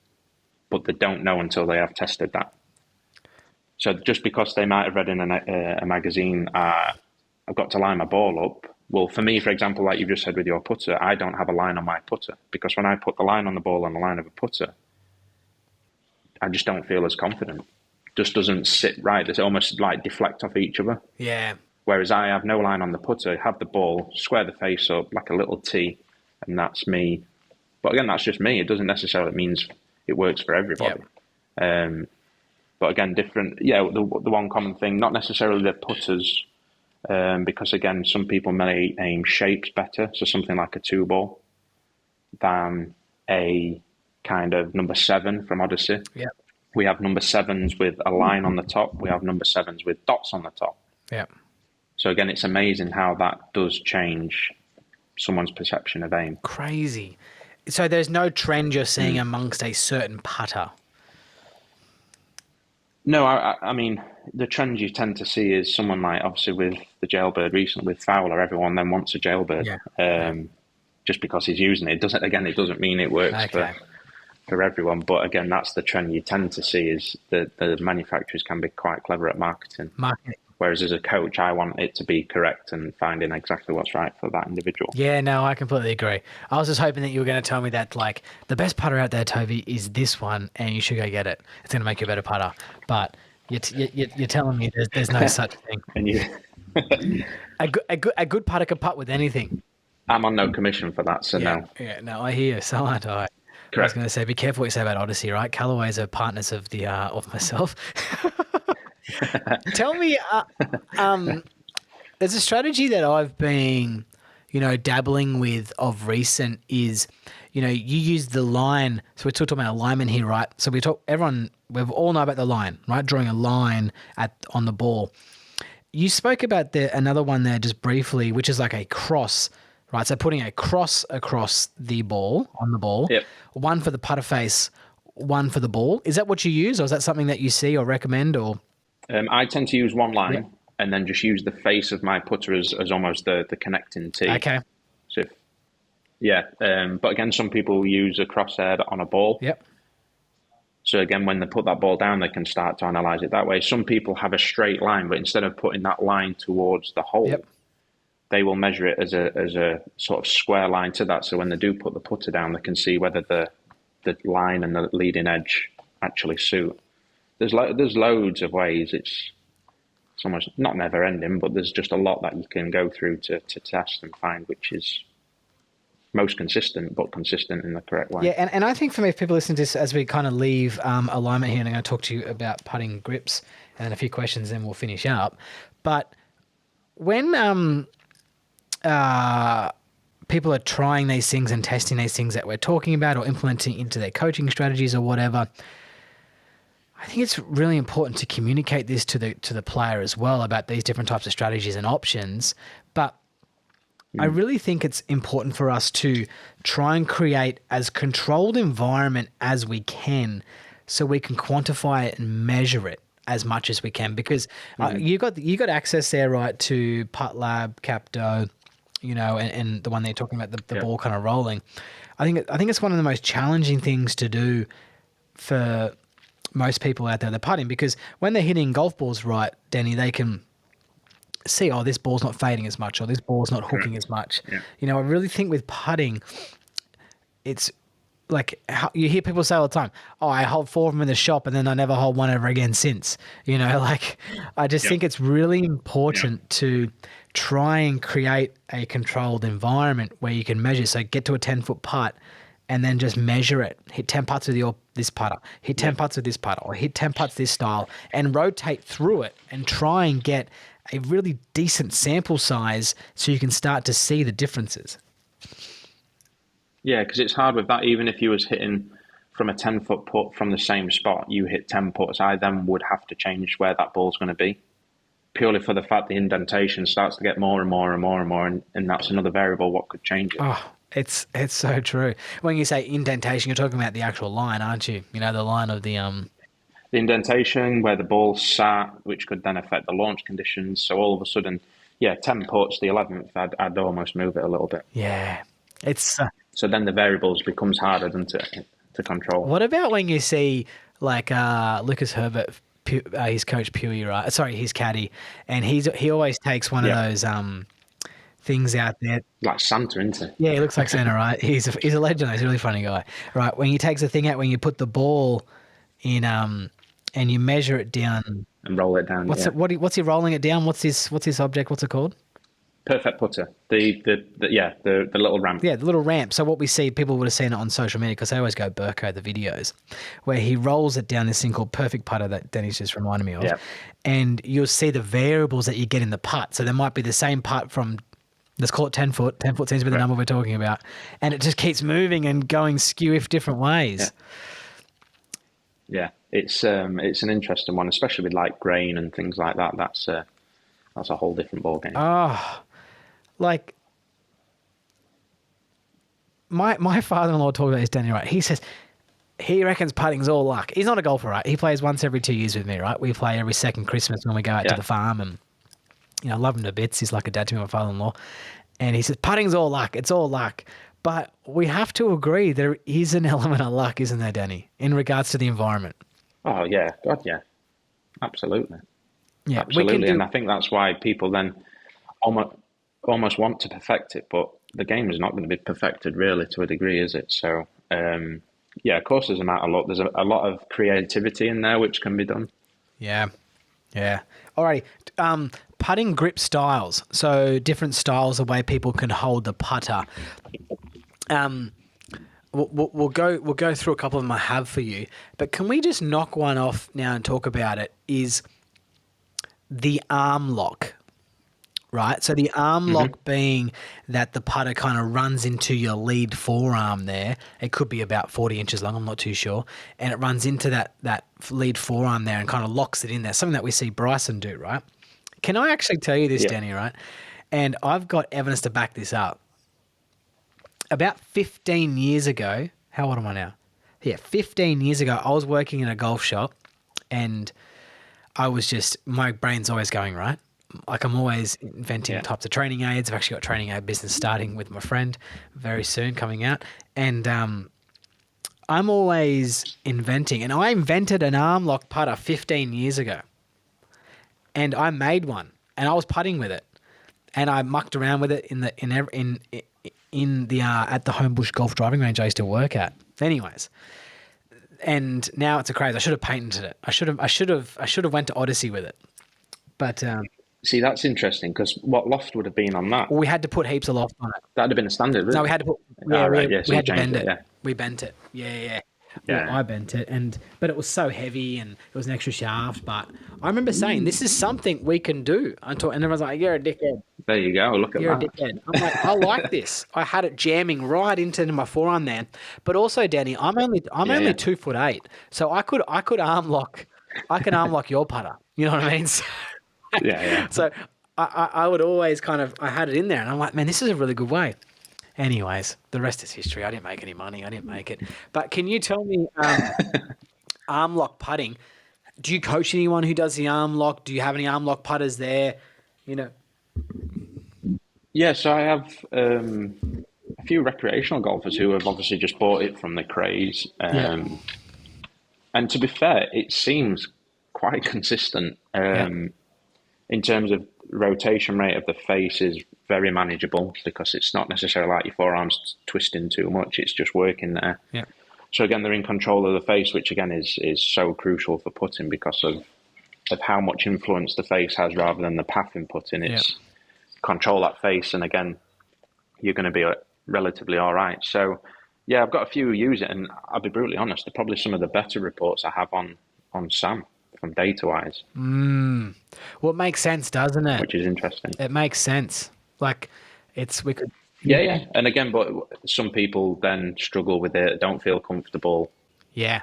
but they don't know until they have tested that. So just because they might have read in a magazine, I've got to line my ball up. Well, for me, for example, like you've just said with your putter, I don't have a line on my putter because when I put the line on the ball on the line of a putter, I just don't feel as confident. Just doesn't sit right. It's almost like deflect off each other. Yeah. Whereas I have no line on the putter, have the ball, square the face up like a little T, and that's me. But again, that's just me. It doesn't necessarily mean it works for everybody. Yep. But again, different. Yeah, the one common thing, not necessarily the putters, because again, some people may aim shapes better. So something like a 2-ball than a kind of number 7 from Odyssey. Yeah. We have number 7s with a line on the top. We have number 7s with dots on the top. Yeah. So again, it's amazing how that does change someone's perception of aim. Crazy. So there's no trend you're seeing amongst a certain putter? No, I mean, the trend you tend to see is someone like, obviously with the jailbird recently, with Fowler, everyone then wants a jailbird. Yeah. Just because he's using it. It doesn't mean it works for everyone. But again, that's the trend you tend to see is the manufacturers can be quite clever at marketing. Whereas as a coach, I want it to be correct and finding exactly what's right for that individual. Yeah, no, I completely agree. I was just hoping that you were going to tell me that, like, the best putter out there, Toby, is this one, and you should go get it. It's going to make you a better putter. But you're telling me there's no such thing. And you, a good putter can putt with anything. I'm on no commission for that, so no. Yeah, no, I hear you. So aren't I. Correct. I was going to say, be careful what you say about Odyssey, right? Callaway's are partners of the of myself. Tell me, there's a strategy that I've been, dabbling with of recent is, you use the line. So we're talking about alignment here, right? So we all know about the line, right? Drawing a line on the ball. You spoke about another one there just briefly, which is like a cross, right? So putting a cross across the ball, on the ball, Yep. One for the putter face, one for the ball. Is that what you use, or is that something that you see or recommend, or? I tend to use one line and then just use the face of my putter as almost the connecting tee. Okay. So but again, some people use a crosshair on a ball. Yep. So again, when they put that ball down, they can start to analyze it that way. Some people have a straight line, but instead of putting that line towards the hole, they will measure it as a sort of square line to that. So when they do put the putter down, they can see whether the line and the leading edge actually suit. There's loads of ways. It's almost not never ending, but there's just a lot that you can go through to test and find which is most consistent, but consistent in the correct way. Yeah, and I think for me, if people listen to this as we kind of leave alignment here, and I'm going to talk to you about putting grips and a few questions, then we'll finish up. But when people are trying these things and testing these things that we're talking about or implementing into their coaching strategies or whatever, I think it's really important to communicate this to the player as well about these different types of strategies and options. But I really think it's important for us to try and create as controlled environment as we can so we can quantify it and measure it as much as we can, because you got access there, right, to Putt Lab, Capdo, and the one they're talking about, the ball kind of rolling. I think it's one of the most challenging things to do for most people out there that are putting, because when they're hitting golf balls right, Danny, they can see, oh, this ball's not fading as much, or this ball's not hooking as much. Yeah. I really think with putting, it's like you hear people say all the time, oh, I hold 4 of them in the shop and then I never hold one ever again since. I just think it's really important to try and create a controlled environment where you can measure. So get to a 10-foot putt and then just measure it. Hit 10 putts with this putter, hit 10 putts with this putter, or hit 10 putts this style, and rotate through it and try and get a really decent sample size so you can start to see the differences. Yeah, because it's hard with that. Even if you was hitting from a 10-foot putt from the same spot, you hit 10 putts, I then would have to change where that ball's going to be, purely for the fact the indentation starts to get more and more and more and more, and that's another variable what could change it. Oh, it's so true. When you say indentation, you're talking about the actual line, aren't you? The line of the The indentation, where the ball sat, which could then affect the launch conditions. So all of a sudden, 10 putts, the 11th, I'd almost move it a little bit. Yeah, it's... So then the variables becomes harder than to control. What about when you see like Lucas Herbert, his coach Pewee, right? Sorry, his caddy, and he always takes one of those things out there. Like Santa, isn't it? Yeah, he looks like Santa, right? He's a legend. He's a really funny guy, right? When he takes a thing out, when you put the ball in, and you measure it down and roll it down. What's he rolling it down? What's his object? What's it called? Perfect putter. The little ramp. Yeah, the little ramp. So what we see, people would have seen it on social media because they always go Burko, the videos, where he rolls it down this thing called Perfect Putter that Denny's just reminded me of. Yeah. And you'll see the variables that you get in the putt. So there might be the same putt from, let's call it 10 foot. 10 foot seems to be the number we're talking about. And it just keeps moving and going skew if different ways. Yeah. It's an interesting one, especially with like grain and things like that. That's a whole different ball game. Oh, like my father-in-law talked about this, Danny, right? He says he reckons putting's all luck. He's not a golfer, right? He plays once every 2 years with me, right? We play every second Christmas when we go out to the farm, and I love him to bits. He's like a dad to me, my father-in-law. And he says putting's all luck. It's all luck. But we have to agree there is an element of luck, isn't there, Danny, in regards to the environment? Oh, yeah. God, yeah. Absolutely. Yeah, absolutely. And I think that's why people then almost want to perfect it, but the game is not going to be perfected really to a degree, is it? So, of course there's a matter of luck. There's a lot of creativity in there which can be done. Yeah. Alrighty. Putting grip styles. So different styles, the way people can hold the putter. We'll go through a couple of them I have for you, but can we just knock one off now and talk about it? Is the arm lock. Right, so the arm lock being that the putter kind of runs into your lead forearm there. It could be about 40 inches long, I'm not too sure. And it runs into that lead forearm there and kind of locks it in there, something that we see Bryson do, right? Can I actually tell you this, Danny, right? And I've got evidence to back this up. About 15 years ago, how old am I now? Yeah, 15 years ago, I was working in a golf shop and my brain's always going, right? Like I'm always inventing types of training aids. I've actually got training aid business starting with my friend very soon coming out. And I'm always inventing. And I invented an arm lock putter 15 years ago. And I made one. And I was putting with it. And I mucked around with it at the Homebush Golf Driving Range I used to work at. Anyways. And now it's a craze. I should have patented it. I should have went to Odyssey with it. But see, that's interesting because what loft would have been on that? Well, we had to put heaps of loft on it. That'd have been a standard, really. No, we had to put. Yeah, we had to bend it. Yeah. We bent it. Yeah. Well, I bent it, but it was so heavy and it was an extra shaft. But I remember saying, "This is something we can do." And everyone's like, "You're a dickhead." There you go. Look at that. You're a dickhead. I'm like, I like this. I had it jamming right into my forearm there. But also, Danny, I'm only 2'8", so I could arm lock. I can arm lock your putter. You know what I mean? Yeah. So I would always I had it in there, and I'm like, man, this is a really good way. Anyways, the rest is history. I didn't make any money. I didn't make it. But can you tell me, arm lock putting? Do you coach anyone who does the arm lock? Do you have any arm lock putters there? You know. Yeah, so I have a few recreational golfers who have obviously just bought it from the craze. Yeah. And to be fair, it seems quite consistent. Yeah. In terms of rotation rate of the face is very manageable because it's not necessarily like your forearms twisting too much. It's just working there. Yeah. So again, they're in control of the face, which again is so crucial for putting because of how much influence the face has rather than the path in putting. It's control that face, and again, you're going to be relatively all right. So yeah, I've got a few who use it, and I'll be brutally honest, they're probably some of the better reports I have on Sam from data wise. Well, it makes sense, doesn't it? Which is interesting. It makes sense. Like, we could. Yeah. And again, but some people then struggle with it, don't feel comfortable. Yeah.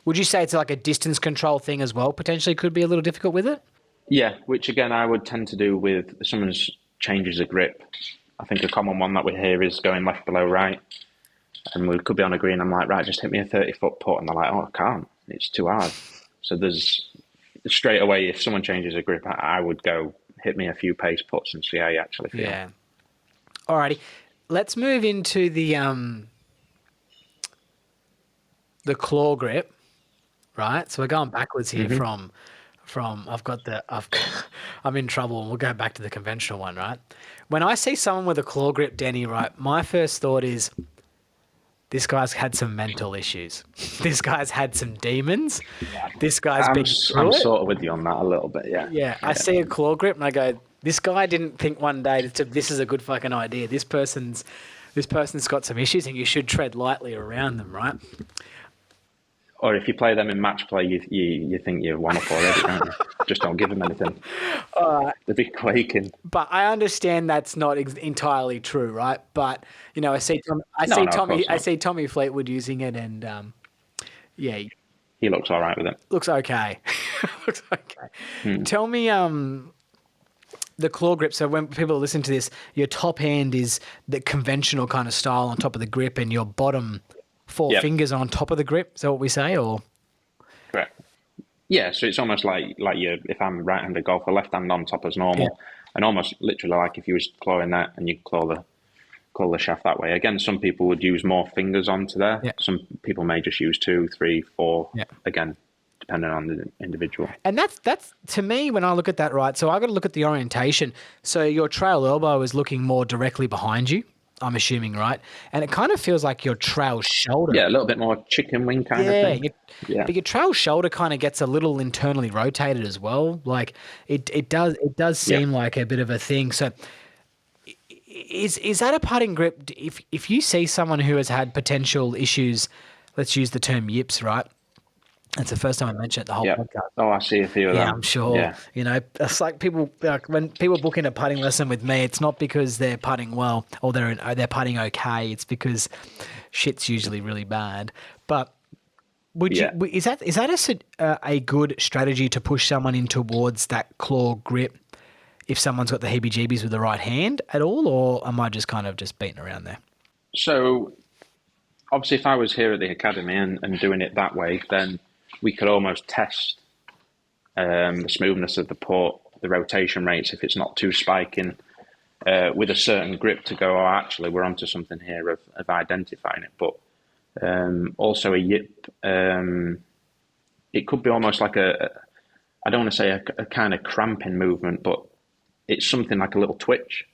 Would you say it's like a distance control thing as well? Potentially could be a little difficult with it? Yeah, which again, I would tend to do with someone's changes of grip. I think a common one that we hear is going left below right. And we could be on a green. I'm like, right, just hit me a 30-foot putt. And they're like, oh, I can't. It's too hard. So there's straight away, if someone changes a grip, I would go hit me a few pace putts and see how you actually feel. Yeah. Alrighty. Let's move into the claw grip, right? So we're going backwards here from I'm in trouble, and we'll go back to the conventional one, right? When I see someone with a claw grip, Danny, right, my first thought is, this guy's had some mental issues. This guy's had some demons. This guy's been through I'm it. sort of with you on that a little bit, yeah. Yeah, I see a claw grip and I go, this guy didn't think one day this is a good fucking idea. This person's got some issues, and you should tread lightly around them, right? Or if you play them in match play, you think you're one up already, don't you? Just don't give them anything. They'd be quaking. But I understand that's not entirely true, right? But you know, I see Tommy Fleetwood using it, and yeah, he looks all right with it. Looks okay. Looks okay. Tell me, the claw grip. So when people listen to this, your top hand is the conventional kind of style on top of the grip, and your bottom four fingers on top of the grip. Is that what we say, or? Correct. Yeah, so it's almost like if I'm right-handed golfer, left hand on top as normal, and almost literally like if you was clawing that and you claw the shaft that way. Again, some people would use more fingers onto there. Yeah. Some people may just use 2, 3, 4. Yeah. Again, depending on the individual. And that's to me, when I look at that, right, so I got to look at the orientation. So your trail elbow is looking more directly behind you, I'm assuming, right? And it kind of feels like your trail shoulder. Yeah, a little bit more chicken wing kind of thing. But your trail shoulder kind of gets a little internally rotated as well. Like it does seem like a bit of a thing. So is that a putting grip? If you see someone who has had potential issues, let's use the term yips, right? That's the first time I mentioned it the whole podcast. Oh, I see a few of them. Yeah, I'm sure. Yeah. You know, it's like when people book in a putting lesson with me, it's not because they're putting well or they're putting okay. It's because shit's usually really bad. But is that a good strategy to push someone in towards that claw grip if someone's got the heebie-jeebies with the right hand at all, or am I just kind of just beating around there? So obviously if I was here at the academy and doing it that way, then we could almost test the smoothness of the putt, the rotation rates, if it's not too spiking, with a certain grip to go, oh, actually, we're onto something here of identifying it. But also a yip, it could be almost like I don't want to say a kind of cramping movement, but it's something like a little twitch.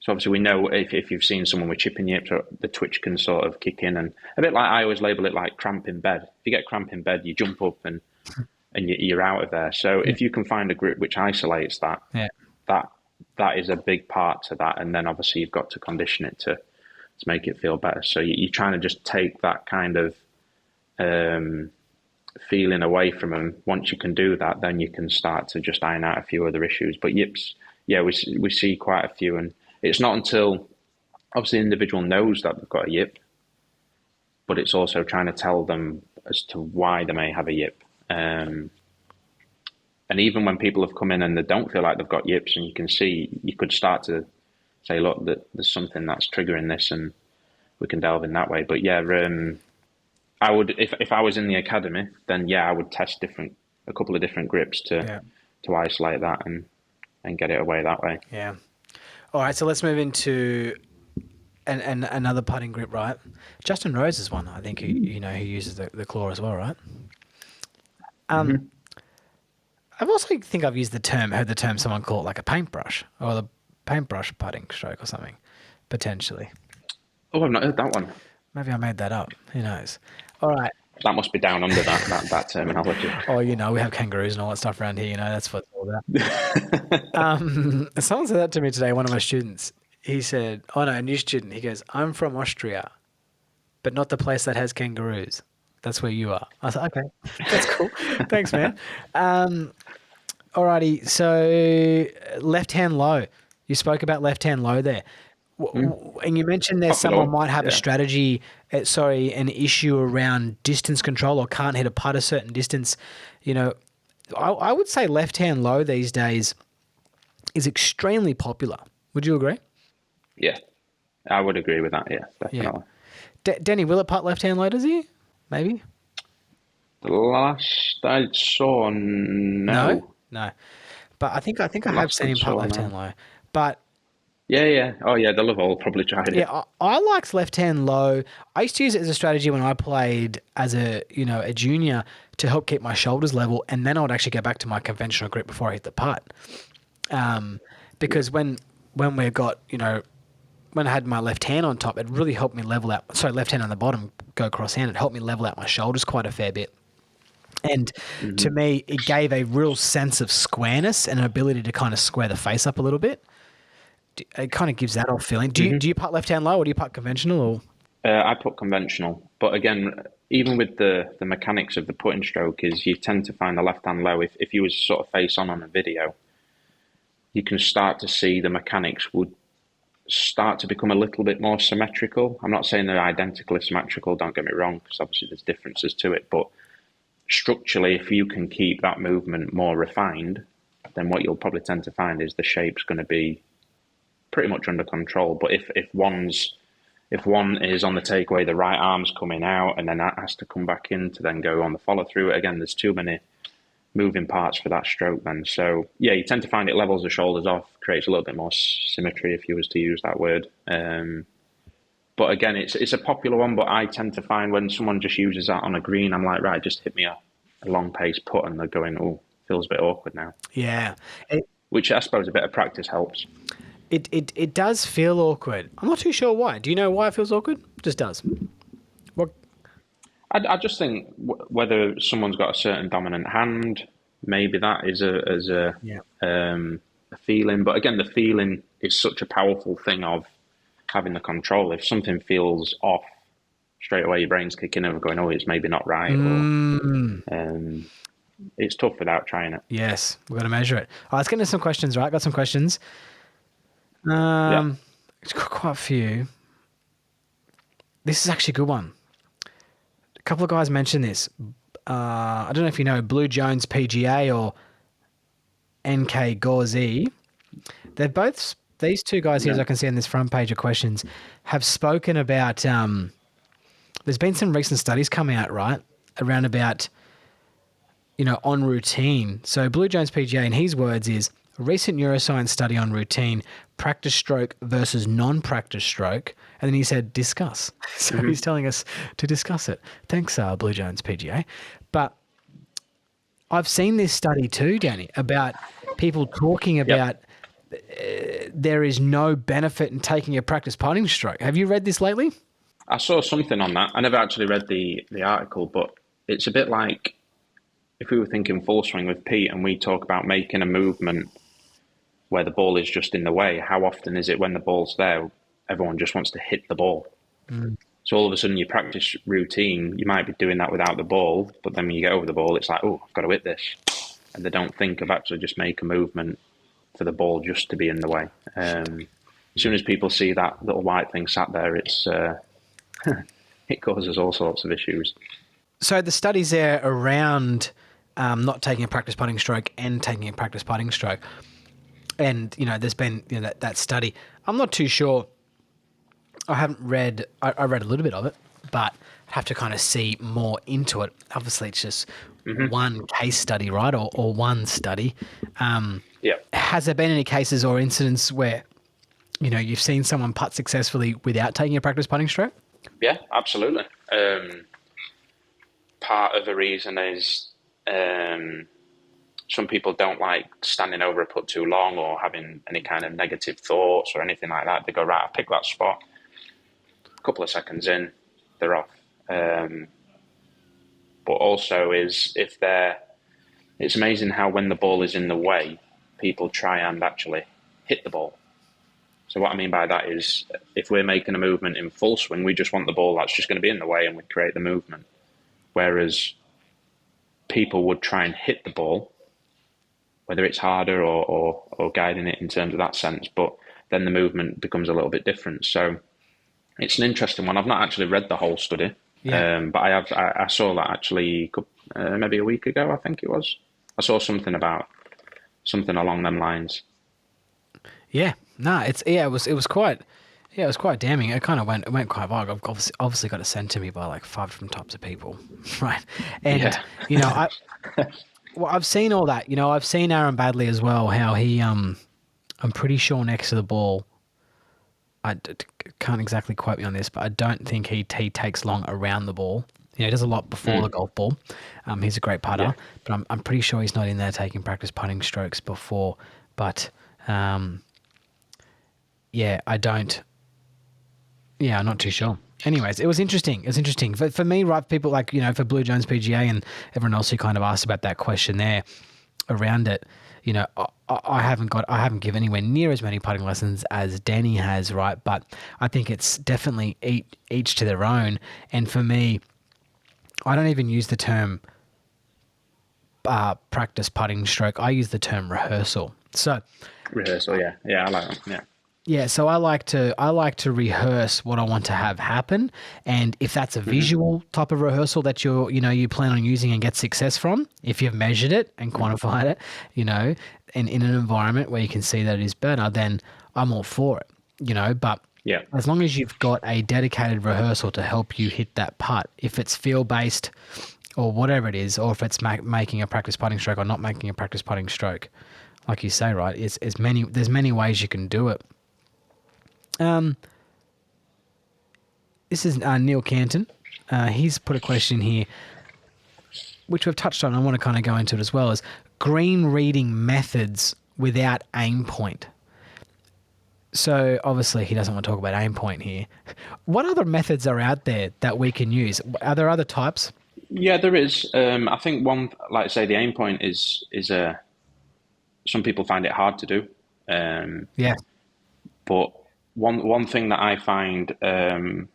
So obviously we know if you've seen someone with chipping yips, the twitch can sort of kick in, and a bit like I always label it like cramp in bed. If you get cramp in bed, you jump up and you're out of there. So if you can find a grip which isolates that, that is a big part to that. And then obviously you've got to condition it to make it feel better. So you're trying to just take that kind of feeling away from them. Once you can do that, then you can start to just iron out a few other issues. But yips, we see quite a few, and it's not until obviously the individual knows that they've got a yip, but it's also trying to tell them as to why they may have a yip. And And even when people have come in and they don't feel like they've got yips, and you can see, you could start to say, look, that there's something that's triggering this, and we can delve in that way. But yeah, I would, if I was in the academy, then yeah, I would test a couple of different grips to isolate that and get it away that way. Yeah. All right, so let's move into another putting grip, right? Justin Rose is one, I think, who uses the claw as well, right? I've also think I've heard the term someone call it like a paintbrush, or the paintbrush putting stroke or something, potentially. Oh, I've not heard that one. Maybe I made that up. Who knows? All right. That must be down under that terminology. Oh, we have kangaroos and all that stuff around here. That's what it's all about. Someone said that to me today, one of my students. He said, oh no, a new student. He goes, I'm from Austria, but not the place that has kangaroos. That's where you are. I was like, okay, that's cool. Thanks, man. Alrighty, so left-hand low. You spoke about left-hand low there. And you mentioned there someone might have a strategy, an issue around distance control or can't hit a putt a certain distance. I would say left-hand low these days is extremely popular. Would you agree? Yeah, I would agree with that, yeah, definitely. Yeah. Danny Willett putt left-hand low, does he? Maybe? The last I saw, no. No. But I think I have seen him putt left-hand low. But yeah. Oh, yeah, they'll have all probably tried it. Yeah, I liked left-hand low. I used to use it as a strategy when I played as a junior to help keep my shoulders level, and then I would actually go back to my conventional grip before I hit the putt. Because when we got, when I had my left hand on top, it really helped me level out. Sorry, left hand on the bottom, go cross-hand. It helped me level out my shoulders quite a fair bit. And to me, it gave a real sense of squareness and an ability to kind of square the face up a little bit. It kind of gives that off feeling. Do you putt left-hand low or do you putt conventional? Or? I put conventional. But again, even with the mechanics of the putting stroke is you tend to find the left-hand low. If you was sort of face on a video, you can start to see the mechanics would start to become a little bit more symmetrical. I'm not saying they're identically symmetrical, don't get me wrong, because obviously there's differences to it. But structurally, if you can keep that movement more refined, then what you'll probably tend to find is the shape's going to be pretty much under control. But if one is on the takeaway, the right arm's coming out, and then that has to come back in to then go on the follow through. Again, there's too many moving parts for that stroke then. So yeah, you tend to find it levels the shoulders off, creates a little bit more symmetry if you was to use that word. But again, it's a popular one, but I tend to find when someone just uses that on a green, I'm like, right, just hit me a long pace putt, and they're going, oh, feels a bit awkward now. Yeah. Which I suppose a bit of practice helps. It does feel awkward. I'm not too sure why. Do you know why it feels awkward? It just does. What? I just think whether someone's got a certain dominant hand, maybe that is a feeling. But again, the feeling is such a powerful thing of having the control. If something feels off, straight away your brain's kicking in and going, oh, it's maybe not right. Or, it's tough without trying it. Yes, we've got to measure it. All right, let's get into some questions, right? Got some questions. It's got quite a few. This is actually a good one. A couple of guys mentioned this. I don't know if you know Blue Jones PGA or NK Gauzy. They're both, these two guys here, as I can see on this front page of questions, have spoken about, there's been some recent studies coming out, right, around about, on routine. So Blue Jones PGA, in his words, is a recent neuroscience study on routine, practice stroke versus non-practice stroke. And then he said, discuss. So he's telling us to discuss it. Thanks, Blue Jones PGA. But I've seen this study too, Danny, about people talking about there is no benefit in taking a practice putting stroke. Have you read this lately? I saw something on that. I never actually read the article, but it's a bit like if we were thinking full swing with Pete and we talk about making a movement where the ball is just in the way, how often is it when the ball's there, everyone just wants to hit the ball? So all of a sudden your practice routine, you might be doing that without the ball, but then when you get over the ball, it's like, oh, I've got to hit this. And they don't think of actually just make a movement for the ball just to be in the way. As soon as people see that little white thing sat there, it's it causes all sorts of issues. So the studies there around not taking a practice putting stroke and taking a practice putting stroke. And, there's been that study. I'm not too sure. I haven't read, I read a little bit of it, but I have to kind of see more into it. Obviously, it's just one case study, right? Or one study. Yeah. Has there been any cases or incidents where, you've seen someone putt successfully without taking a practice putting stroke? Yeah, absolutely. Part of the reason is some people don't like standing over a putt too long or having any kind of negative thoughts or anything like that. They go, right, I'll pick that spot. A couple of seconds in, they're off. But also it's amazing how when the ball is in the way, people try and actually hit the ball. So what I mean by that is if we're making a movement in full swing, we just want the ball that's just going to be in the way and we create the movement. Whereas people would try and hit the ball, whether it's harder or guiding it in terms of that sense, but then the movement becomes a little bit different. So it's an interesting one. I've not actually read the whole study, but I saw that actually maybe a week ago, I think it was. I saw something along them lines. Yeah, no, it was quite damning. It went quite viral. I've obviously got it sent to me by like 5 different types of people, right? And I've seen all that. I've seen Aaron Badley as well. How he, I'm pretty sure next to the ball. Can't exactly quote me on this, but I don't think he takes long around the ball. He does a lot before the golf ball. He's a great putter, but I'm pretty sure he's not in there taking practice putting strokes before. But I don't. Yeah, I'm not too sure. Anyways, it was interesting. For me, right? People like, for Blue Jones PGA and everyone else who kind of asked about that question there around it, I haven't given anywhere near as many putting lessons as Danny has, right? But I think it's definitely each to their own. And for me, I don't even use the term practice putting stroke. I use the term rehearsal. So rehearsal, yeah, I like that. Yeah. Yeah, so I like to rehearse what I want to have happen, and if that's a visual type of rehearsal that you plan on using and get success from, if you've measured it and quantified it, and in an environment where you can see that it is better, then I'm all for it, But as long as you've got a dedicated rehearsal to help you hit that putt, if it's feel based or whatever it is, or if it's making a practice putting stroke or not making a practice putting stroke, like you say, right? There's many ways you can do it. This is Neil Canton. He's put a question here, which we've touched on. I want to kind of go into it as well, as green reading methods without aim point. So obviously he doesn't want to talk about aim point here. What other methods are out there that we can use? Are there other types? Yeah, there is. I think one, like I say, the aim point is some people find it hard to do. But one thing that I find that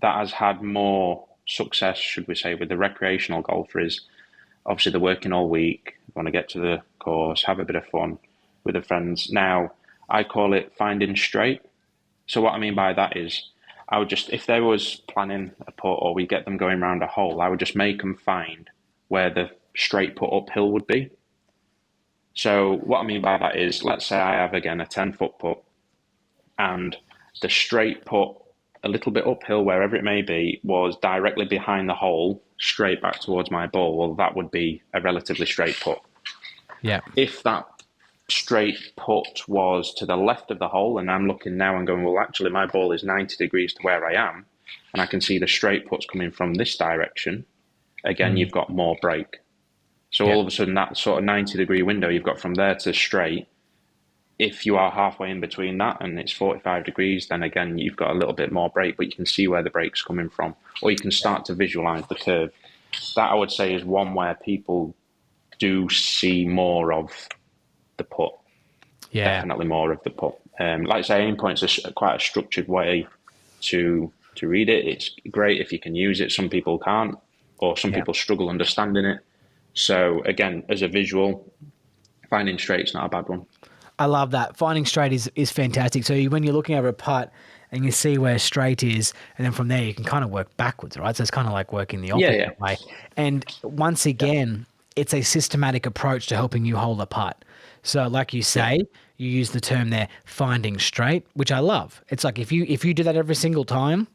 has had more success, should we say, with the recreational golfer is obviously they're working all week, want to get to the course, have a bit of fun with their friends. Now, I call it finding straight. So what I mean by that is I would just, if they was planning a putt or we get them going around a hole, I would just make them find where the straight putt uphill would be. So what I mean by that is, let's say I have, again, a 10-foot putt, and the straight putt, a little bit uphill, wherever it may be, was directly behind the hole, straight back towards my ball. Well, that would be a relatively straight putt. Yeah. If that straight putt was to the left of the hole, and I'm looking now and going, well, actually, my ball is 90 degrees to where I am, and I can see the straight putts coming from this direction, again, you've got more break. So all of a sudden, that sort of 90-degree window you've got from there to straight, if you are halfway in between that and it's 45 degrees, then again, you've got a little bit more break, but you can see where the break's coming from, or you can start to visualize the curve. That, I would say, is one where people do see more of the putt. Yeah. Definitely more of the putt. Like I say, aim point's quite a structured way to read it. It's great if you can use it. Some people can't, or some people struggle understanding it. So again, as a visual, finding straight's not a bad one. I love that. Finding straight is fantastic. So when you're looking over a putt and you see where straight is, and then from there you can kind of work backwards, right? So it's kind of like working the opposite way. And once again, it's a systematic approach to helping you hold a putt. So like you say, you use the term there, finding straight, which I love. It's like if you do that every single time,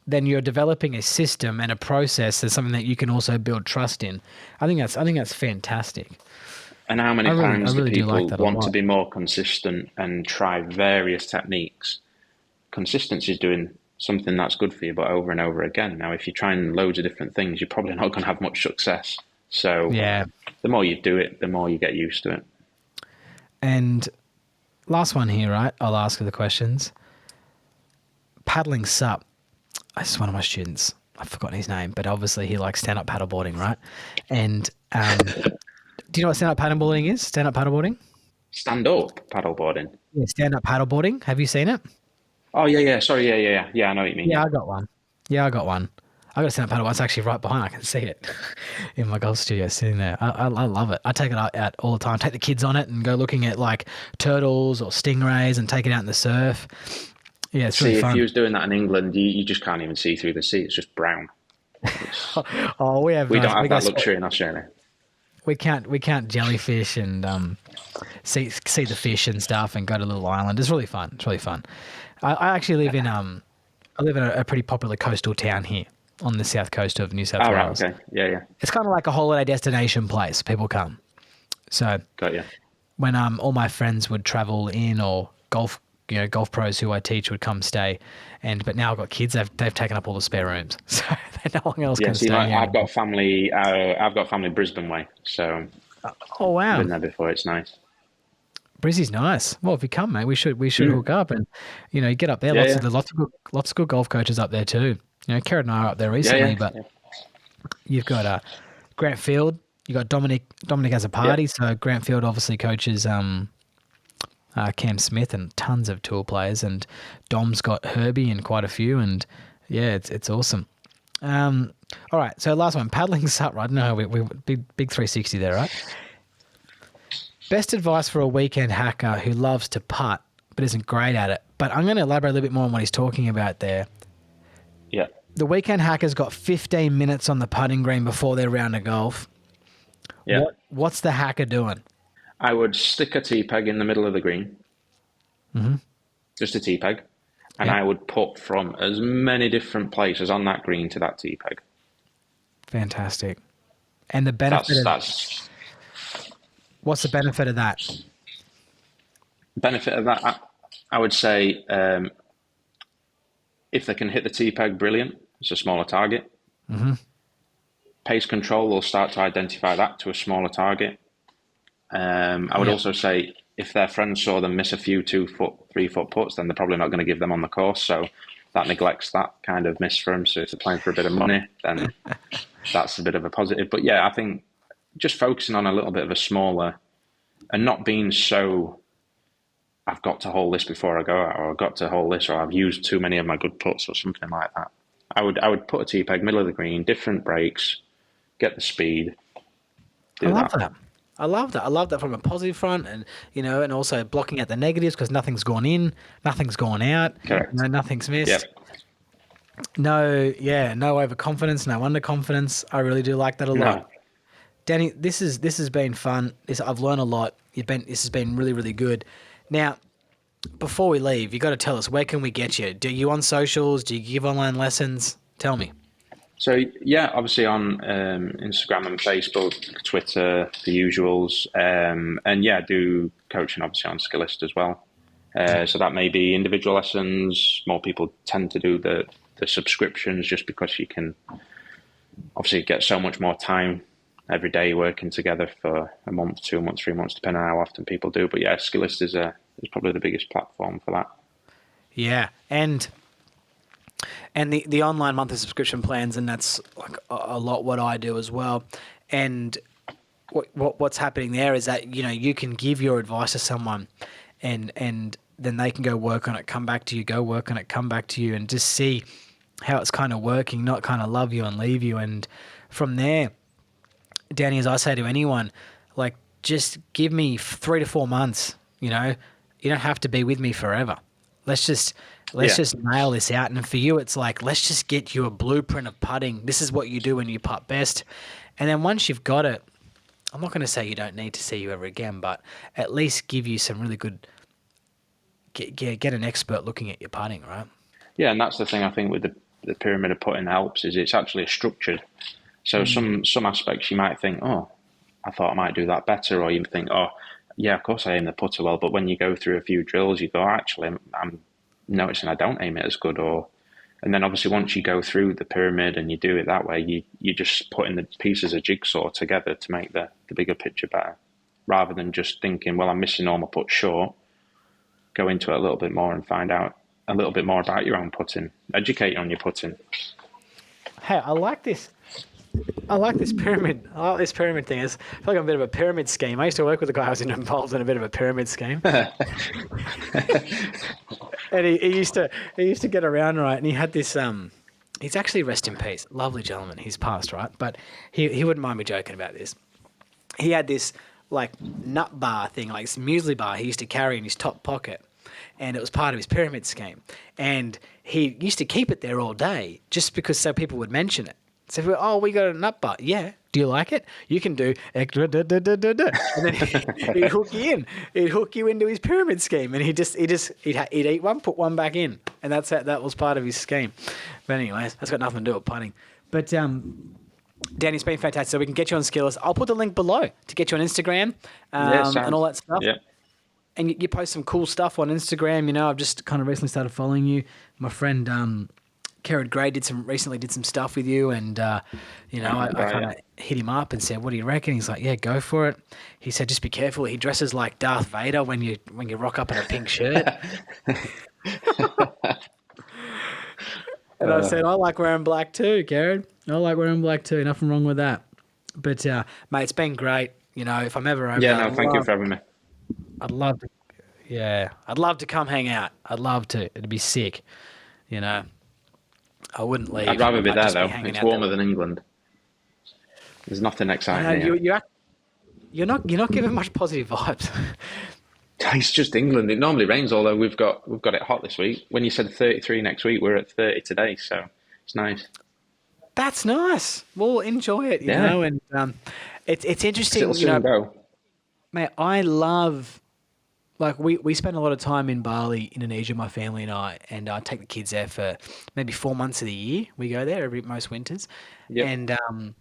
then you're developing a system and a process that's something that you can also build trust in. I think that's fantastic. And how many I times do really do like people that a want to lot. be more consistent and try various techniques? Consistency is doing something that's good for you, but over and over again. Now, if you're trying loads of different things, you're probably not going to have much success. So Yeah. the more you do it, the more you get used to it. And last one here, right? I'll ask you the questions. Paddling sup. This is one of my students. I've forgotten his name, but obviously he likes stand-up paddleboarding, right? And do you know what stand-up paddleboarding is? Stand-up paddleboarding? Stand up paddleboarding. Yeah, stand-up paddleboarding. Have you seen it? Oh yeah. Sorry, yeah. Yeah, I know what you mean. Yeah, Yeah, I got one. Yeah, I got one. I got a stand-up paddle. It's actually right behind. I can see it in my golf studio sitting there. I love it. I take it out all the time. Take the kids on it and go looking at like turtles or stingrays and take it out in the surf. Yeah, it's really see, if fun. you was doing that in England, you just can't even see through the sea. It's just brown. It's, Oh, we have we don't nice. have that luxury in Australia. We count jellyfish and see the fish and stuff and go to a little island. It's really fun. It's really fun. I actually live in a pretty popular coastal town here on the south coast of New South Oh right, Wales. okay, yeah, It's kind of like a holiday destination place. People come. So got you. when all my friends would travel in or golf pros who I teach would come stay, but now I've got kids. They've taken up all the spare rooms, so no one else Yeah, can see, stay here. I've got family. I've got family Brisbane way, so Oh I've wow, been there before. It's nice. Brizzy's nice. Well, if you come, mate, we should hook up and get up there. Yeah, Lots of good golf coaches up there too. Karen and I are up there yeah, recently, yeah, but yeah, you've got Grant Field. You got Dominic. Dominic has a yeah. party, so Grant Field obviously coaches Cam Smith and tons of tour players, and Dom's got Herbie and quite a few, and yeah, it's awesome. All right, so last one, paddling sup. Right, no, we big 360 there, right? Best advice for a weekend hacker who loves to putt but isn't great at it. But I'm going to elaborate a little bit more on what he's talking about there. Yeah. The weekend hacker's got 15 minutes on the putting green before their round of golf. Yeah. What's the hacker doing? I would stick a tee peg in the middle of the green, just a tee peg, and Yeah. I would put from as many different places on that green to that tee peg. Fantastic. And the benefit That's what's the benefit of that? benefit of that. I would say if they can hit the tee peg, brilliant. It's a smaller target. Pace control will start to identify that to a smaller target. I would also say if their friends saw them miss a few 2 foot, 3 foot putts, then they're probably not going to give them on the course. So that neglects that kind of miss for them. So if they're playing for a bit of money, then that's a bit of a positive. But yeah, I think just focusing on a little bit of a smaller and not being so, I've got to hold this before I go out, or I've got to hold this, or I've used too many of my good putts or something like that. I would put a tee peg, middle of the green, different breaks, get the speed. I love that. I love that. I love that from a positive front, and and also blocking out the negatives because nothing's gone in, nothing's gone out, Correct. nothing's missed. Yep. No overconfidence, no underconfidence. I really do like that a lot. No. Danny, this has been fun. I've learned a lot. This has been really, really good. Now, before we leave, you got to tell us, where can we get you? Do you on socials? Do you give online lessons? Tell me. So yeah, obviously on Instagram and Facebook, Twitter, the usuals, and yeah, do coaching obviously on Skillist as well. So that may be individual lessons. More people tend to do the subscriptions just because you can obviously get so much more time every day working together for a month, 2 months, 3 months, depending on how often people do. But yeah, Skillist is probably the biggest platform for that. Yeah, and the online monthly subscription plans, and that's like a lot what I do as well. And what's happening there is that you can give your advice to someone, and then they can go work on it, come back to you, go work on it, come back to you, and just see how it's kind of working, not kind of love you and leave you. And from there, Danny, as I say to anyone, like, just give me 3 to 4 months. You don't have to be with me forever. Let's just nail this out. And for you, it's like, let's just get you a blueprint of putting. This is what you do when you putt best. And then once you've got it, I'm not going to say you don't need to see you ever again, but at least give you some really good, get an expert looking at your putting, right? Yeah, and that's the thing I think with the pyramid of putting helps is it's actually structured. So some aspects you might think, oh, I thought I might do that better, or you think, oh, yeah, of course I aim the putter well, but when you go through a few drills, you go, actually, I'm noticing I don't aim it as good, and then obviously once you go through the pyramid and you do it that way, you just putting the pieces of jigsaw together to make the bigger picture better, rather than just thinking, well, I'm missing all my putts short. Go into it a little bit more and find out a little bit more about your own putting. Educate on your putting. Hey, I like this. I like this pyramid. I like this pyramid thing. I feel like I'm a bit of a pyramid scheme. I used to work with a guy who was involved in a bit of a pyramid scheme. And he used to get around, right, and he had this he's actually, rest in peace, lovely gentleman. He's passed, right? But he wouldn't mind me joking about this. He had this like nut bar thing, like this muesli bar he used to carry in his top pocket. And it was part of his pyramid scheme. And he used to keep it there all day just because so people would mention it. So, oh, we got a nut bar. Yeah. Do you like it? You can do extra da, da, da, da, da. And then he'd hook you in. He'd hook you into his pyramid scheme. And he'd eat one, put one back in. And that was part of his scheme. But anyways, that's got nothing to do with putting. But Danny, it's been fantastic. So we can get you on Skillers. I'll put the link below to get you on Instagram and all that stuff. Yeah. And you post some cool stuff on Instagram. You know, I've just kind of recently started following you. My friend Kerrod Gray recently did some stuff with you, and you know, I kind of hit him up and said, "What do you reckon?" He's like, "Yeah, go for it." He said, "Just be careful. He dresses like Darth Vader when you rock up in a pink shirt." And I said, "I like wearing black too, Kerrod. I like wearing black too. Nothing wrong with that." But mate, it's been great. You know, if I'm ever over, thank you for having me. I'd love to come hang out. I'd love to. It'd be sick. You know, I wouldn't leave. I'd rather be there though. It's warmer than England. There's nothing exciting here. You're not giving much positive vibes. It's just England. It normally rains, although we've got it hot this week. When you said 33 next week, we're at 30 today, so it's nice. That's nice. Well, enjoy it, you know, and it's interesting. It'll soon go. Mate, I love. Like, we spend a lot of time in Bali, Indonesia, my family and I take the kids there for maybe 4 months of the year. We go there most winters. Yep. And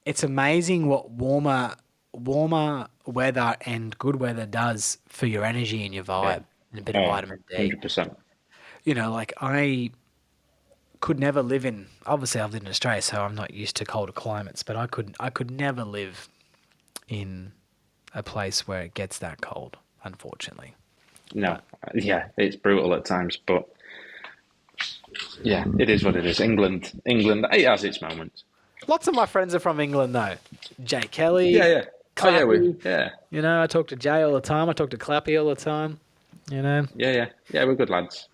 it's amazing what warmer weather and good weather does for your energy and your vibe and a bit of vitamin D. 100%. You know, like I could never live in, obviously I've lived in Australia, so I'm not used to colder climates, but I could never live in a place where it gets that cold, unfortunately. No, it's brutal at times, but yeah, it is what it is. England, it has its moments. Lots of my friends are from England, though. Jay Kelly. Yeah. Clappy, You know, I talk to Jay all the time. I talk to Clappy all the time. You know. Yeah, we're good lads.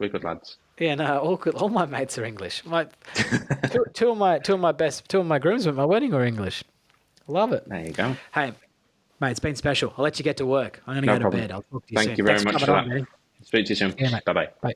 Yeah, no, all good. All my mates are English. Two of my groomsmen at my wedding are English. Love it. There you go. Hey, mate, it's been special. I'll let you get to work. I'm going to go to bed. I'll talk to you soon. Thank you very much for that. Speak to you soon. Yeah, mate. Bye-bye. Bye.